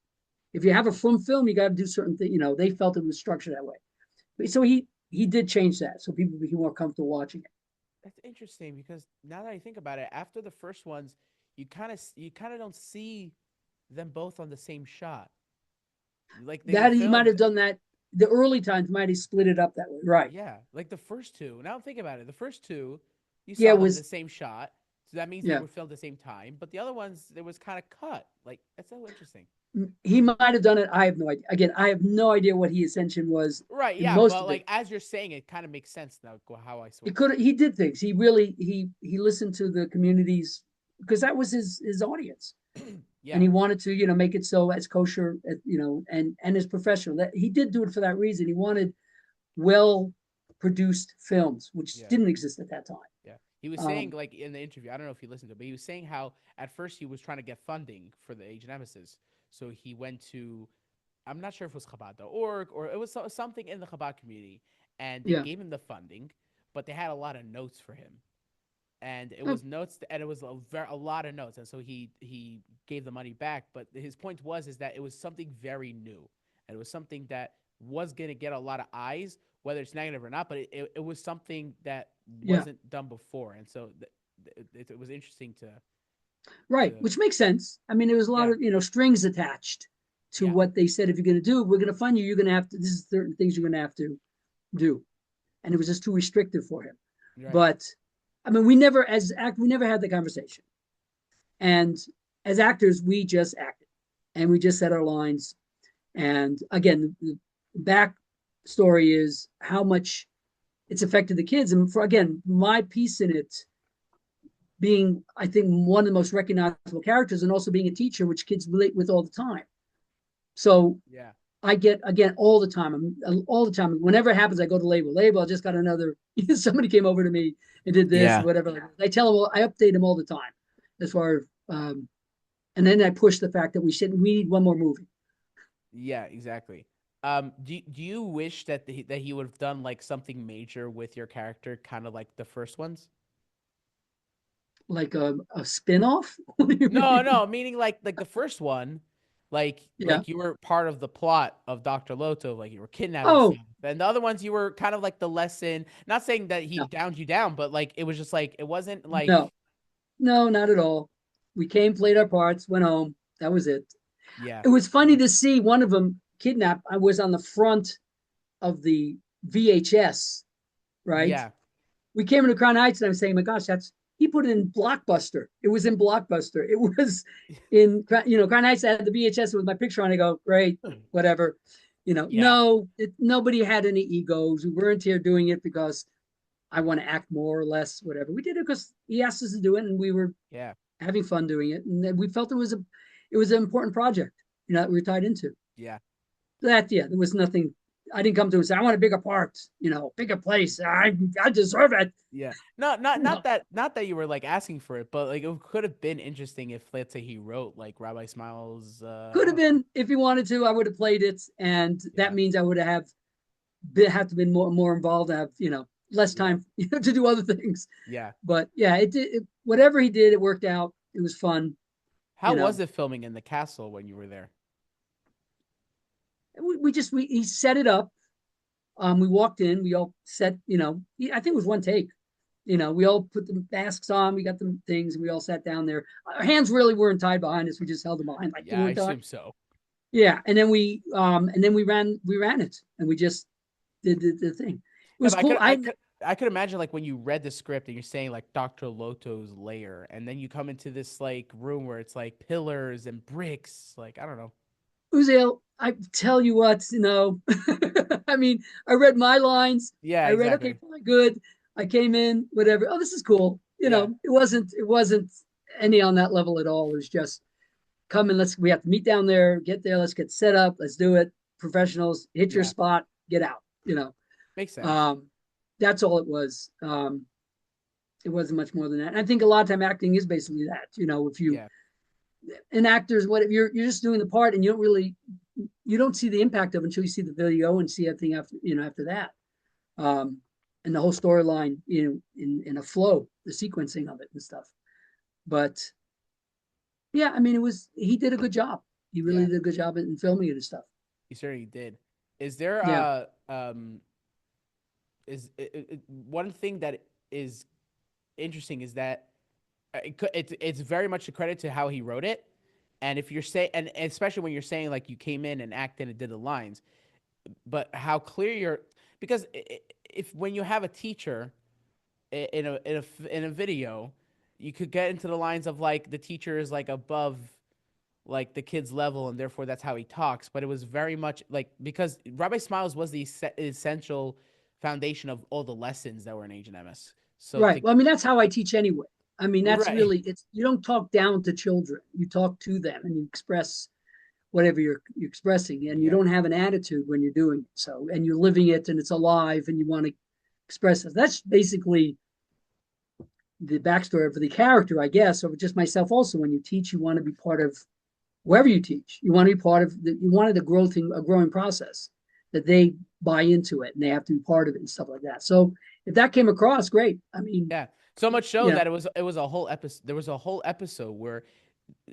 Speaker 1: If you have a from film, you got to do certain things. They felt it was structured that way. So he did change that, so people became more comfortable watching it.
Speaker 3: That's interesting, because now that I think about it, after the first ones, you kind of don't see them both on the same shot. Like
Speaker 1: that he might have done that. The early times might have split it up that way, right?
Speaker 3: Yeah, like the first two. Now I'm thinking about it. The first two, you saw them in the same shot, so that means they were filmed at the same time. But the other ones, it was kind of cut. Like, that's so interesting.
Speaker 1: He might have done it. I have no idea. Again, I have no idea what his intention was.
Speaker 3: Right. Yeah. But like, as you're saying, it kind of makes sense now how I saw it.
Speaker 1: He did things. He really he listened to the communities, because that was his audience. And he wanted to, make it so as kosher, and as professional. That he did do it for that reason. He wanted well produced films, which didn't exist at that time.
Speaker 3: Yeah. He was saying, like, in the interview, I don't know if you listened to it, but he was saying how at first he was trying to get funding for the Agent Emesis. So he went to, I'm not sure if it was Chabad.org or it was something in the Chabad community, and they gave him the funding, but they had a lot of notes for him, and it was notes, and it was a lot of notes, and so he gave the money back. But his point is that it was something very new, and it was something that was going to get a lot of eyes, whether it's negative or not. But it was something that wasn't done before, and so it was interesting to.
Speaker 1: Right, which makes sense. I mean, there was a lot of strings attached to what they said. If you're going to do, we're going to fund you. You're going to have to. This is certain things you're going to have to do, and it was just too restrictive for him. Right. But I mean, we never had the conversation, and as actors, we just acted, and we just said our lines. And again, the back story is how much it's affected the kids, and my piece in it. Being, I think, one of the most recognizable characters, and also being a teacher, which kids relate with all the time. So I get, again, all the time. Whenever it happens, I go to label. I just got another, somebody came over to me and did this, or whatever. I tell them, I update them all the time as far as, and then I push the fact that we need one more movie.
Speaker 3: Yeah, exactly. Do you wish that he would have done like something major with your character, kind of like the first ones?
Speaker 1: Like a spin-off?
Speaker 3: No, meaning like the first one, like you were part of the plot of Dr. Loto, like you were kidnapping stuff. And the other ones you were kind of like the lesson, not saying that he downed you down, but like it was just like it wasn't like
Speaker 1: No, not at all. We came, played our parts, went home. That was it.
Speaker 3: Yeah.
Speaker 1: It was funny to see one of them kidnapped. I was on the front of the VHS, right?
Speaker 3: Yeah.
Speaker 1: We came into Crown Heights and I was saying, my gosh, he put it in Blockbuster. It was in Blockbuster. It was in, Crown Heights. I had the VHS with my picture on. I go, great, whatever.
Speaker 3: Yeah.
Speaker 1: No, nobody had any egos. We weren't here doing it because I want to act more or less, whatever. We did it because he asked us to do it, and we were
Speaker 3: Yeah.
Speaker 1: having fun doing it, and we felt it was an important project, that we were tied into.
Speaker 3: Yeah.
Speaker 1: That there was nothing. I didn't come to him and say I want a bigger part, bigger place. I deserve it.
Speaker 3: Yeah. No, not
Speaker 1: No,
Speaker 3: not that you were like asking for it, but like it could have been interesting if, let's say, he wrote like Rabbi Smiles.
Speaker 1: could
Speaker 3: I
Speaker 1: have
Speaker 3: don't know.
Speaker 1: been if he wanted to. I would have played it, and that
Speaker 3: Yeah.
Speaker 1: means I would have to been more involved. Have less
Speaker 3: Yeah.
Speaker 1: time to do other things.
Speaker 3: Yeah.
Speaker 1: But yeah, it did. Whatever he did, it worked out. It was fun.
Speaker 3: How was it filming in the castle when you were there?
Speaker 1: We he set it up. We walked in. We all set. I think it was one take. We all put the masks on. We got the things. And we all sat down there. Our hands really weren't tied behind us. We just held them behind like they
Speaker 3: Yeah, I
Speaker 1: weren't tied.
Speaker 3: assume so.
Speaker 1: Yeah, and then we ran it, and we just did the thing. It
Speaker 3: Yeah,
Speaker 1: was
Speaker 3: but
Speaker 1: cool.
Speaker 3: I could imagine like when you read the script and you're saying like Dr. Loto's lair, and then you come into this like room where it's like pillars and bricks. Like, I don't know.
Speaker 1: Uziel, I tell you what, I mean, I read my lines.
Speaker 3: Yeah,
Speaker 1: I read, okay,
Speaker 3: exactly.
Speaker 1: fine, good. I came in, whatever. Oh, this is cool.
Speaker 3: Yeah.
Speaker 1: It wasn't any on that level at all. It was just come and we have to meet down there, get there, let's get set up, let's do it. Professionals, hit your
Speaker 3: Yeah.
Speaker 1: spot, get out.
Speaker 3: Makes sense.
Speaker 1: Um, that's all it was. It wasn't much more than that. And I think a lot of time acting is basically that. If you
Speaker 3: Yeah.
Speaker 1: an actor's what if you're just doing the part and you don't see the impact of it until you see the video and see everything after that. Um, and the whole storyline, in a flow, the sequencing of it and stuff. But yeah, I mean, he did a good job. He really
Speaker 3: Yeah.
Speaker 1: did a good job in filming it and stuff.
Speaker 3: You certainly did. Is there
Speaker 1: Yeah.
Speaker 3: one thing that is interesting is that it's very much a credit to how he wrote it. And if you're saying, and especially when you're saying like you came in and acted and did the lines, but how clear you're, because if when you have a teacher in a video, you could get into the lines of like the teacher is like above like the kid's level and therefore that's how he talks. But it was very much like, because Rabbi Smiles was the essential foundation of all the lessons that were in Agent MS. So
Speaker 1: Right. Well, I mean, that's how I teach anyway. I mean, that's
Speaker 3: right.
Speaker 1: really you don't talk down to children. You talk to them and you express whatever you're expressing, and you
Speaker 3: Yeah.
Speaker 1: don't have an attitude when you're doing it. So, and you're living it, and it's alive, and you want to express it. That's basically the backstory of the character, I guess, or just myself. Also, when you teach, you want to be part of wherever you teach. You want to be part of you wanted a growing process that they buy into it and they have to be part of it and stuff like that. So, if that came across, great. I mean,
Speaker 3: Yeah. So much so
Speaker 1: you know,
Speaker 3: that it was a whole episode. There was a whole episode where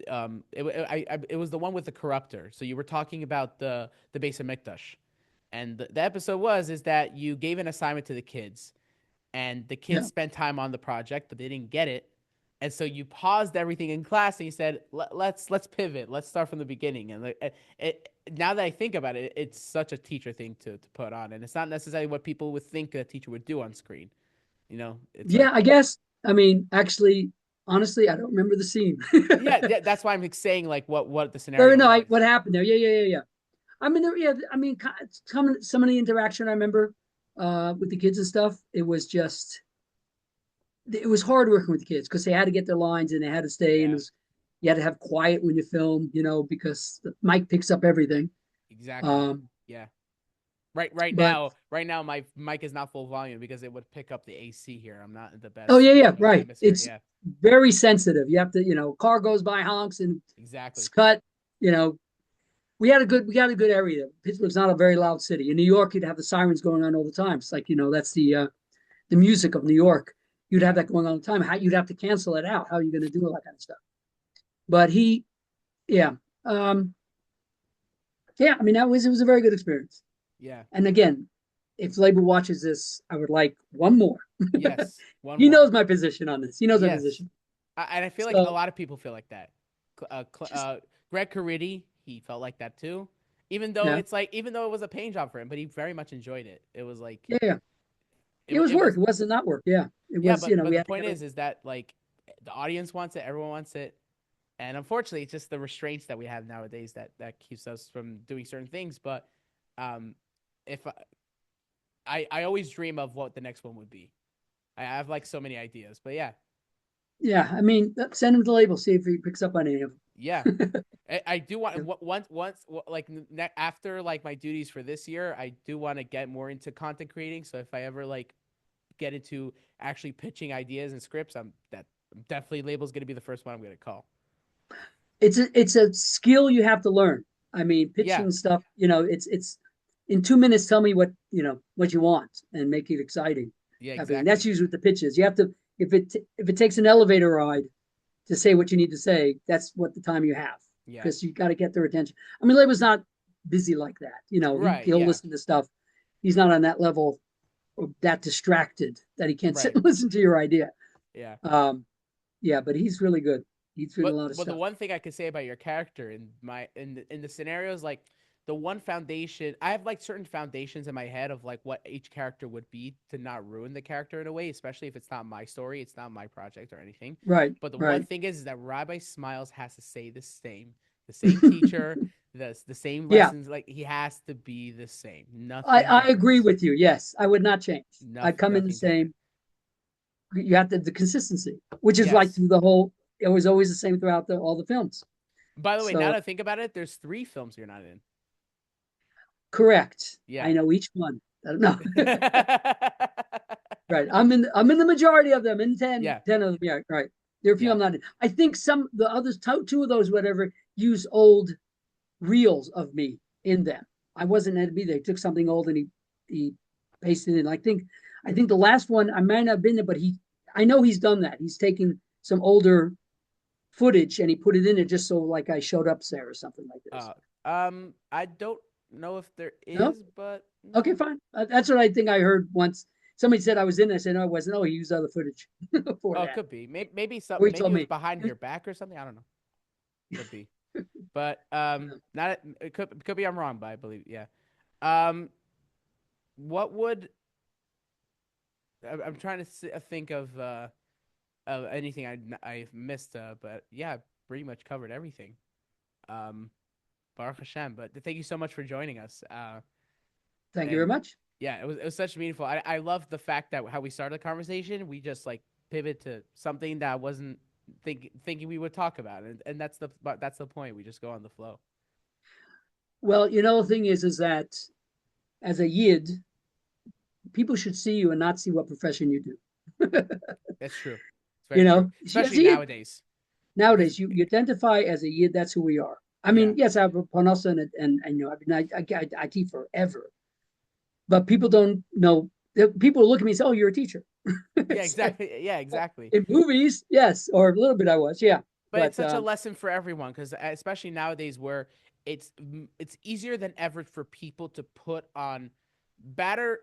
Speaker 3: it was the one with the corruptor. So you were talking about the base of Mikdash, and the episode is that you gave an assignment to the kids, and the
Speaker 1: yeah,
Speaker 3: kids spent time on the project, but they didn't get it, and so you paused everything in class and you said, let's pivot, let's start from the beginning. And now that I think about it, it's such a teacher thing to put on, and it's not necessarily what people would think a teacher would do on screen. It's
Speaker 1: yeah.
Speaker 3: like,
Speaker 1: I guess. I mean, actually, honestly, I don't remember the scene.
Speaker 3: yeah, that's why I'm like saying like what the
Speaker 1: Or
Speaker 3: scenario
Speaker 1: no,
Speaker 3: was.
Speaker 1: what happened there? Yeah. I mean, I mean, some of the interaction I remember with the kids and stuff. It was hard working with the kids because they had to get their lines and they had to stay, and
Speaker 3: Yeah,
Speaker 1: you had to have quiet when you film, because the mic picks up everything.
Speaker 3: exactly.
Speaker 1: Um,
Speaker 3: Yeah.
Speaker 1: but
Speaker 3: Right now, my mic is not full volume because it would pick up the AC here. I'm not in the
Speaker 1: oh
Speaker 3: best
Speaker 1: yeah, right.
Speaker 3: hemisphere.
Speaker 1: It's
Speaker 3: Yeah,
Speaker 1: very sensitive. You have to, car goes by, honks, and it's
Speaker 3: exactly.
Speaker 1: cut. You know, we got a good area. Pittsburgh's not a very loud city. In New York, you'd have the sirens going on all the time. It's like that's the music of New York. You'd have
Speaker 3: Yeah,
Speaker 1: that going on all the time. How you'd have to cancel it out. How are you going to do all that kind of stuff? But yeah, um, yeah. I mean, it was a very good experience.
Speaker 3: yeah.
Speaker 1: And again, if Labor watches this, I would like one more.
Speaker 3: Yes, one
Speaker 1: He
Speaker 3: more.
Speaker 1: knows my position on this. He knows my
Speaker 3: Yes,
Speaker 1: position.
Speaker 3: and I feel like a
Speaker 1: So
Speaker 3: lot of people feel like that.
Speaker 1: just
Speaker 3: Greg Caridi, he felt like that too, Even though
Speaker 1: Yeah.
Speaker 3: it's like, even though it was a pain job for him, but he very much enjoyed it. It was like,
Speaker 1: Yeah. Yeah. It was
Speaker 3: it
Speaker 1: work.
Speaker 3: was,
Speaker 1: It wasn't not work. Yeah. It
Speaker 3: yeah,
Speaker 1: was, you know,
Speaker 3: but
Speaker 1: we
Speaker 3: the
Speaker 1: had to
Speaker 3: point
Speaker 1: get it.
Speaker 3: is that like the audience wants it, everyone wants it. And unfortunately, it's just the restraints that we have nowadays that keeps us from doing certain things. But um, if I always dream of what the next one would be. I have like so many ideas, but yeah,
Speaker 1: Yeah. I mean, send him the label, see if he picks up on any of
Speaker 3: yeah.
Speaker 1: them.
Speaker 3: I do want once like after like my duties for this year, I do want to get more into content creating. So if I ever like get into actually pitching ideas and scripts, I'm definitely label's gonna be the first one I'm gonna call.
Speaker 1: It's a skill you have to learn. I mean,
Speaker 3: Yeah,
Speaker 1: pitching stuff, you know, it's in 2 minutes, tell me what, you know, what you want and make it exciting.
Speaker 3: yeah,
Speaker 1: I mean, that's
Speaker 3: exactly.
Speaker 1: usually what the pitch is. You have to, if it takes an elevator ride to say what you need to say, that's what the time you have
Speaker 3: Yeah,
Speaker 1: because you got to get their attention. I mean, Layla's not busy like that. You know,
Speaker 3: right.
Speaker 1: he'll
Speaker 3: Yeah,
Speaker 1: listen to stuff. He's not on that level or that distracted that he can't sit
Speaker 3: right.
Speaker 1: and listen to your idea.
Speaker 3: Yeah.
Speaker 1: Um, yeah, but he's really good. He's doing a lot of
Speaker 3: But the
Speaker 1: stuff.
Speaker 3: one thing I could say about your character in in the scenarios, like the one foundation, I have like certain foundations in my head of like what each character would be to not ruin the character in a way, especially if it's not my story, it's not my project or anything.
Speaker 1: Right,
Speaker 3: But the one
Speaker 1: right.
Speaker 3: thing is that Rabbi Smiles has to say the same teacher, the same
Speaker 1: Yeah,
Speaker 3: lessons. Like he has to be the same,
Speaker 1: I,
Speaker 3: nothing
Speaker 1: I agree
Speaker 3: difference,
Speaker 1: with you. Yes, I would not change. I'd come in the
Speaker 3: nothing different.
Speaker 1: same. You have to the consistency, which is like
Speaker 3: Yes.
Speaker 1: through the whole. It was always the same throughout all the films.
Speaker 3: By the way, now
Speaker 1: So
Speaker 3: that I think about it, there's 3 films you're not in.
Speaker 1: correct. I
Speaker 3: Yeah.
Speaker 1: know each one. I don't know. Right. I'm in the majority of them. In 10,
Speaker 3: Yeah.
Speaker 1: 10 of them. Yeah, right. There are a few
Speaker 3: Yeah.
Speaker 1: I'm not in. I think some the others two of those, whatever, use old reels of me in them. I wasn't at me. They took something old and he pasted it in. I think the last one I might not have been there, but I know he's done that. He's taken some older footage and he put it in it just so like I showed up there or something like this.
Speaker 3: Uh, I don't know if there
Speaker 1: No?
Speaker 3: is, but
Speaker 1: Okay,
Speaker 3: no.
Speaker 1: fine. That's what I think I heard once. Somebody said I was in it. I said, no, I wasn't. Oh, he used other footage for
Speaker 3: Oh, it
Speaker 1: that.
Speaker 3: could be. Maybe some.
Speaker 1: Or he
Speaker 3: Maybe
Speaker 1: told
Speaker 3: it was
Speaker 1: me.
Speaker 3: behind your back or something. I don't know. Could be. But not. It could be. I'm wrong, but I believe. Yeah. Um, what would I'm trying to think of anything I've missed. But yeah, pretty much covered everything. Um, Baruch Hashem. But thank you so much for joining us.
Speaker 1: Thank you very
Speaker 3: And
Speaker 1: much.
Speaker 3: yeah, it was such meaningful. I love the fact that how we started the conversation, we just like pivot to something that I wasn't thinking we would talk about, and that's the point. We just go on the flow.
Speaker 1: Well, the thing is that as a Yid, people should see you and not see what profession you do.
Speaker 3: That's true. It's
Speaker 1: you
Speaker 3: very true,
Speaker 1: know, as
Speaker 3: especially
Speaker 1: a Yid,
Speaker 3: nowadays. Because
Speaker 1: nowadays you identify as a Yid. That's who we are. I
Speaker 3: yeah,
Speaker 1: mean, yes, I have a parnasa and I've been IT forever, but people don't know. People look at me and say, "Oh, you're a teacher."
Speaker 3: yeah,
Speaker 1: It's like,
Speaker 3: exactly, yeah, exactly.
Speaker 1: in movies, yes, or a little bit I was, yeah,
Speaker 3: But it's
Speaker 1: but
Speaker 3: such a lesson for everyone because especially nowadays where it's easier than ever for people to put on better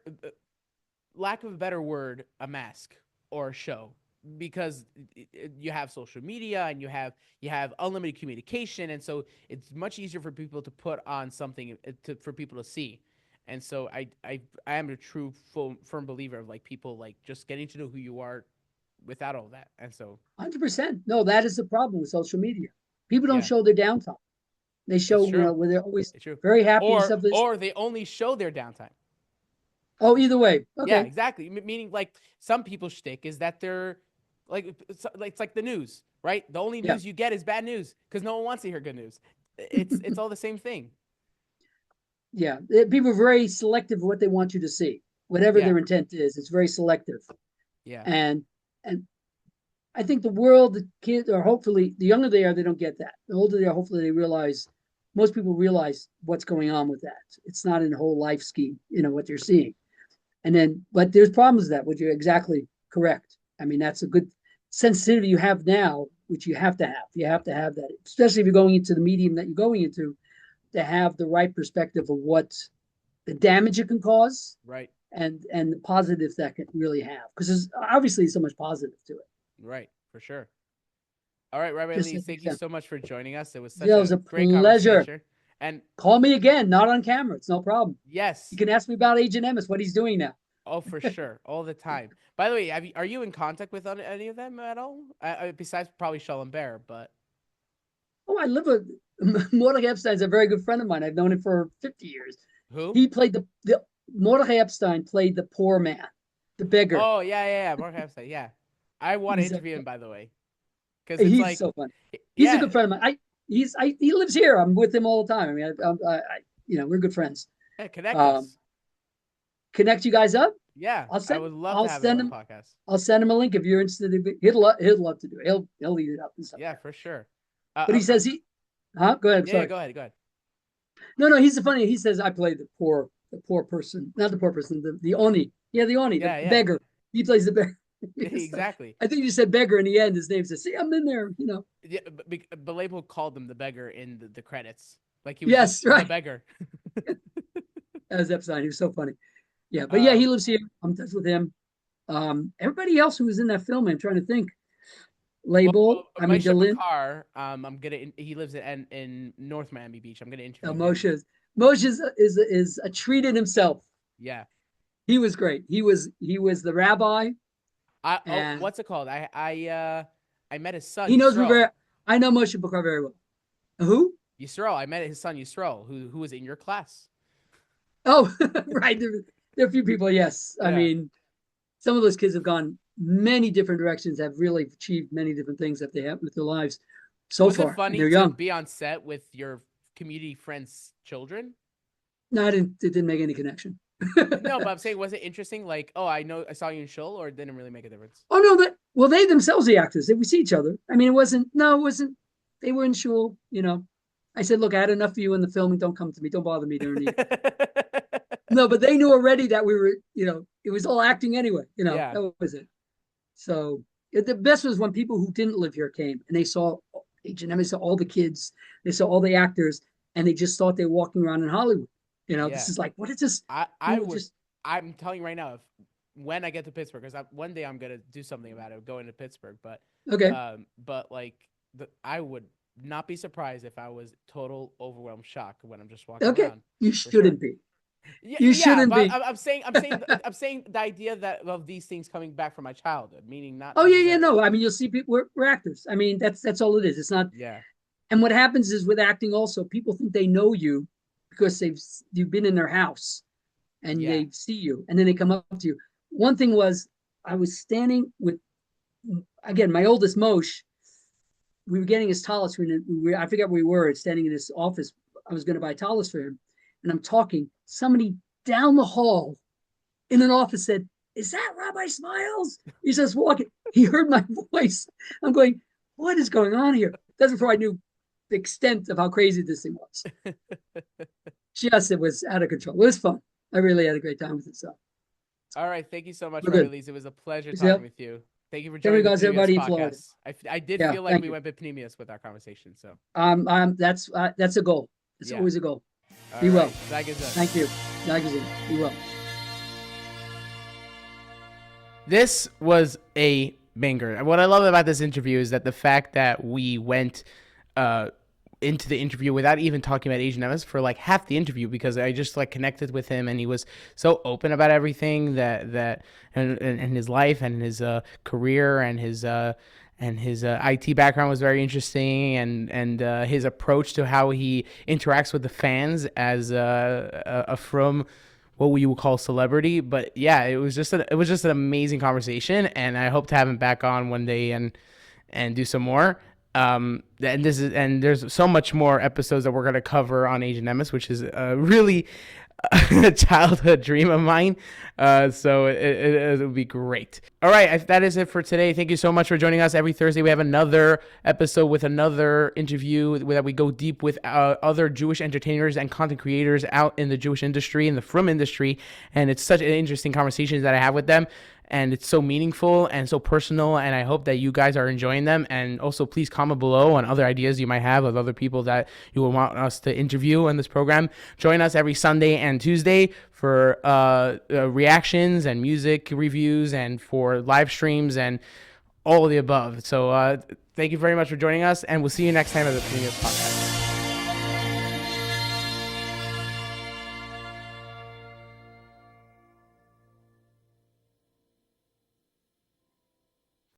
Speaker 3: lack of a better word, a mask or a show because you have social media and you have unlimited communication, and so it's much easier for people to put on something for people to see. And so I am a true firm believer of like people like just getting to know who you are without all that. And so
Speaker 1: 100%. No, that is the problem with social media. People don't
Speaker 3: yeah,
Speaker 1: show their downtime. They
Speaker 3: it's
Speaker 1: show,
Speaker 3: true.
Speaker 1: where they're always
Speaker 3: It's true.
Speaker 1: very happy and
Speaker 3: Or
Speaker 1: stuff. This.
Speaker 3: or they only show their downtime.
Speaker 1: Oh, either way.
Speaker 3: Yeah,
Speaker 1: Okay.
Speaker 3: exactly. Meaning, like some people's shtick is that they're it's like the news, right? The only
Speaker 1: Yeah.
Speaker 3: news you get is bad news because no one wants to hear good news. It's all the same thing.
Speaker 1: Yeah. People are very selective of what they want you to see, whatever
Speaker 3: Yeah,
Speaker 1: their intent is. It's very selective.
Speaker 3: yeah,
Speaker 1: And and I think the world, the kids are hopefully the younger they are, they don't get that. The older they are, hopefully they realize. Most people realize what's going on with that. It's not in the whole life scheme, what you're seeing. And then, but there's problems with that, which you're exactly correct. I mean, that's a good sensitivity you have now, which you have to have. You have to have that, especially if you're going into the medium that you're going into, to have the right perspective of what the damage it can cause
Speaker 3: right,
Speaker 1: and the positives that can really have. Because there's obviously so much positive to it.
Speaker 3: right, for sure. All right, Rabbi
Speaker 1: Just
Speaker 3: Lee,
Speaker 1: like you
Speaker 3: thank you
Speaker 1: said.
Speaker 3: so much for joining us. It was such
Speaker 1: It
Speaker 3: a
Speaker 1: was a
Speaker 3: great
Speaker 1: pleasure.
Speaker 3: conversation, And
Speaker 1: Call me again, not on camera. It's no problem.
Speaker 3: yes,
Speaker 1: You can ask me about Agent Emmis, what he's doing now.
Speaker 3: oh for sure, all the time. By the way, are you in contact with any of them at all? Besides probably Shalom Bear, but
Speaker 1: Oh, I live with Mordecai Epstein's a very good friend of mine. I've known him for 50 years.
Speaker 3: who?
Speaker 1: He played the Mordecai Epstein played the poor man, the beggar.
Speaker 3: Oh yeah. Mark Hapstead, yeah. I want to
Speaker 1: He's
Speaker 3: interview him, by the way, because it's
Speaker 1: he's
Speaker 3: like,
Speaker 1: so funny. He's a
Speaker 3: yeah,
Speaker 1: good friend of mine. He lives here. I'm with him all the time. I mean, we're good friends.
Speaker 3: yeah, connect
Speaker 1: Um,
Speaker 3: us.
Speaker 1: Connect you guys up.
Speaker 3: Yeah,
Speaker 1: I'll
Speaker 3: I
Speaker 1: send
Speaker 3: would love to
Speaker 1: I'll
Speaker 3: have him
Speaker 1: send
Speaker 3: on the
Speaker 1: him
Speaker 3: podcast.
Speaker 1: I'll send him a link if you're interested. He'll love to do it. He'll eat it up and stuff.
Speaker 3: Yeah, for sure.
Speaker 1: But he says Go ahead. I'm
Speaker 3: Yeah,
Speaker 1: sorry.
Speaker 3: go ahead.
Speaker 1: No. He's the funny. He says I play the poor person, not the poor person, the oni. Yeah, the oni,
Speaker 3: Yeah,
Speaker 1: the
Speaker 3: yeah.
Speaker 1: beggar. He plays the beggar.
Speaker 3: Exactly.
Speaker 1: I think you said beggar in the end. His name says, "See, I'm in there."
Speaker 3: Yeah, but label called him the beggar in the credits. Like he was
Speaker 1: Yes,
Speaker 3: just the
Speaker 1: right.
Speaker 3: beggar.
Speaker 1: As Epstein, he was so funny. Yeah, but yeah, he lives here. I'm in touch with him. Everybody else who was in that film, I'm trying to think. Label. I mean,
Speaker 3: Moshe
Speaker 1: Dylan.
Speaker 3: Bakar, he lives in North Miami Beach. I'm gonna interview him.
Speaker 1: Moshe is a treat in himself.
Speaker 3: Yeah.
Speaker 1: He was great. He was the rabbi, and
Speaker 3: What's it called? I met his son,
Speaker 1: he knows me
Speaker 3: Yisrael.
Speaker 1: very. I know Moshe Bakar very well. Who?
Speaker 3: Yisrael. I met his son Yisrael, who was in your class.
Speaker 1: Oh, right. There are a few people. Yes, I
Speaker 3: Yeah.
Speaker 1: mean, some of those kids have gone many different directions, have really achieved many different things that they have with their lives so
Speaker 3: Was it
Speaker 1: far.
Speaker 3: funny
Speaker 1: They're
Speaker 3: to
Speaker 1: young.
Speaker 3: be on set with your community friends' children?
Speaker 1: No, it didn't make any connection.
Speaker 3: No, but I'm saying, was it interesting? Like, oh, I saw you in Shul, or it didn't really make a difference?
Speaker 1: Oh no, well, they themselves, the actors, we see each other. I mean, it wasn't. They were in shul. I said, look, I had enough of you in the filming. Don't come to me. Don't bother me during the. No, but they knew already that we were. It was all acting anyway.
Speaker 3: Yeah.
Speaker 1: That was it. So the best was when people who didn't live here came and they saw H&M, they saw all the kids, they saw all the actors, and they just thought they were walking around in Hollywood. This is like, what is this?
Speaker 3: I'm telling you right now, when I get to Pittsburgh, because one day I'm gonna do something about it, going to Pittsburgh. But
Speaker 1: Okay.
Speaker 3: but like I would not be surprised if I was total overwhelmed shock when I'm just walking
Speaker 1: Okay.
Speaker 3: around.
Speaker 1: You shouldn't be.
Speaker 3: Yeah,
Speaker 1: You shouldn't
Speaker 3: but
Speaker 1: be.
Speaker 3: I'm saying the idea that of these things coming back from my childhood, meaning not.
Speaker 1: Oh yeah,
Speaker 3: necessarily-
Speaker 1: no. I mean, you'll see people. We're actors. I mean, that's all it is. It's not.
Speaker 3: Yeah.
Speaker 1: And what happens is with acting, also, people think they know you because you've been in their house and
Speaker 3: Yeah.
Speaker 1: they see you, and then they come up to you. One thing was, I was standing with, again, my oldest Moshe. We were getting his tallis. I forget where we were. Standing in his office. I was going to buy tallis for him, and I'm talking. Somebody down the hall in an office said, "Is that Rabbi Smiles?" He's just walking. He heard my voice. I'm going, what is going on here? That's before I knew the extent of how crazy this thing was. Just, it was out of control. It was fun. I really had a great time with it. So,
Speaker 3: All right. Thank you so much,
Speaker 1: We're
Speaker 3: Rabbi
Speaker 1: good.
Speaker 3: Leeds. It was a pleasure
Speaker 1: Yep.
Speaker 3: talking with you. Thank you for
Speaker 1: There we
Speaker 3: joining the
Speaker 1: go,
Speaker 3: Pneumius
Speaker 1: everybody in Florida.
Speaker 3: podcast. I did
Speaker 1: Yeah,
Speaker 3: feel like
Speaker 1: thank
Speaker 3: we
Speaker 1: you.
Speaker 3: went Pneumius with our conversation. So
Speaker 1: that's a goal. It's
Speaker 3: Yeah.
Speaker 1: always a goal.
Speaker 3: all
Speaker 1: Be well.
Speaker 3: That is it.
Speaker 1: Thank you. Be well.
Speaker 3: This was a banger. What I love about this interview is that the fact that we went into the interview without even talking about Asian Emmis for like half the interview, because I just like connected with him and he was so open about everything that and his life and his career and his IT background was very interesting, and his approach to how he interacts with the fans as from what we would call celebrity. But yeah, it was just an amazing conversation, and I hope to have him back on one day and do some more. And there's so much more episodes that we're gonna cover on Agent Emmis, which is really a childhood dream of mine. So it would be great. All right, that is it for today. Thank you so much for joining us. Every Thursday we have another episode with another interview that we go deep with other Jewish entertainers and content creators out in the Jewish industry, in the frum industry, and it's such an interesting conversation that I have with them. And it's so meaningful and so personal, and I hope that you guys are enjoying them. And also, please comment below on other ideas you might have of other people that you would want us to interview in this program. Join us every Sunday and Tuesday for reactions and music reviews and for live streams and all of the above. So thank you very much for joining us, and we'll see you next time at the Phoenix Podcast.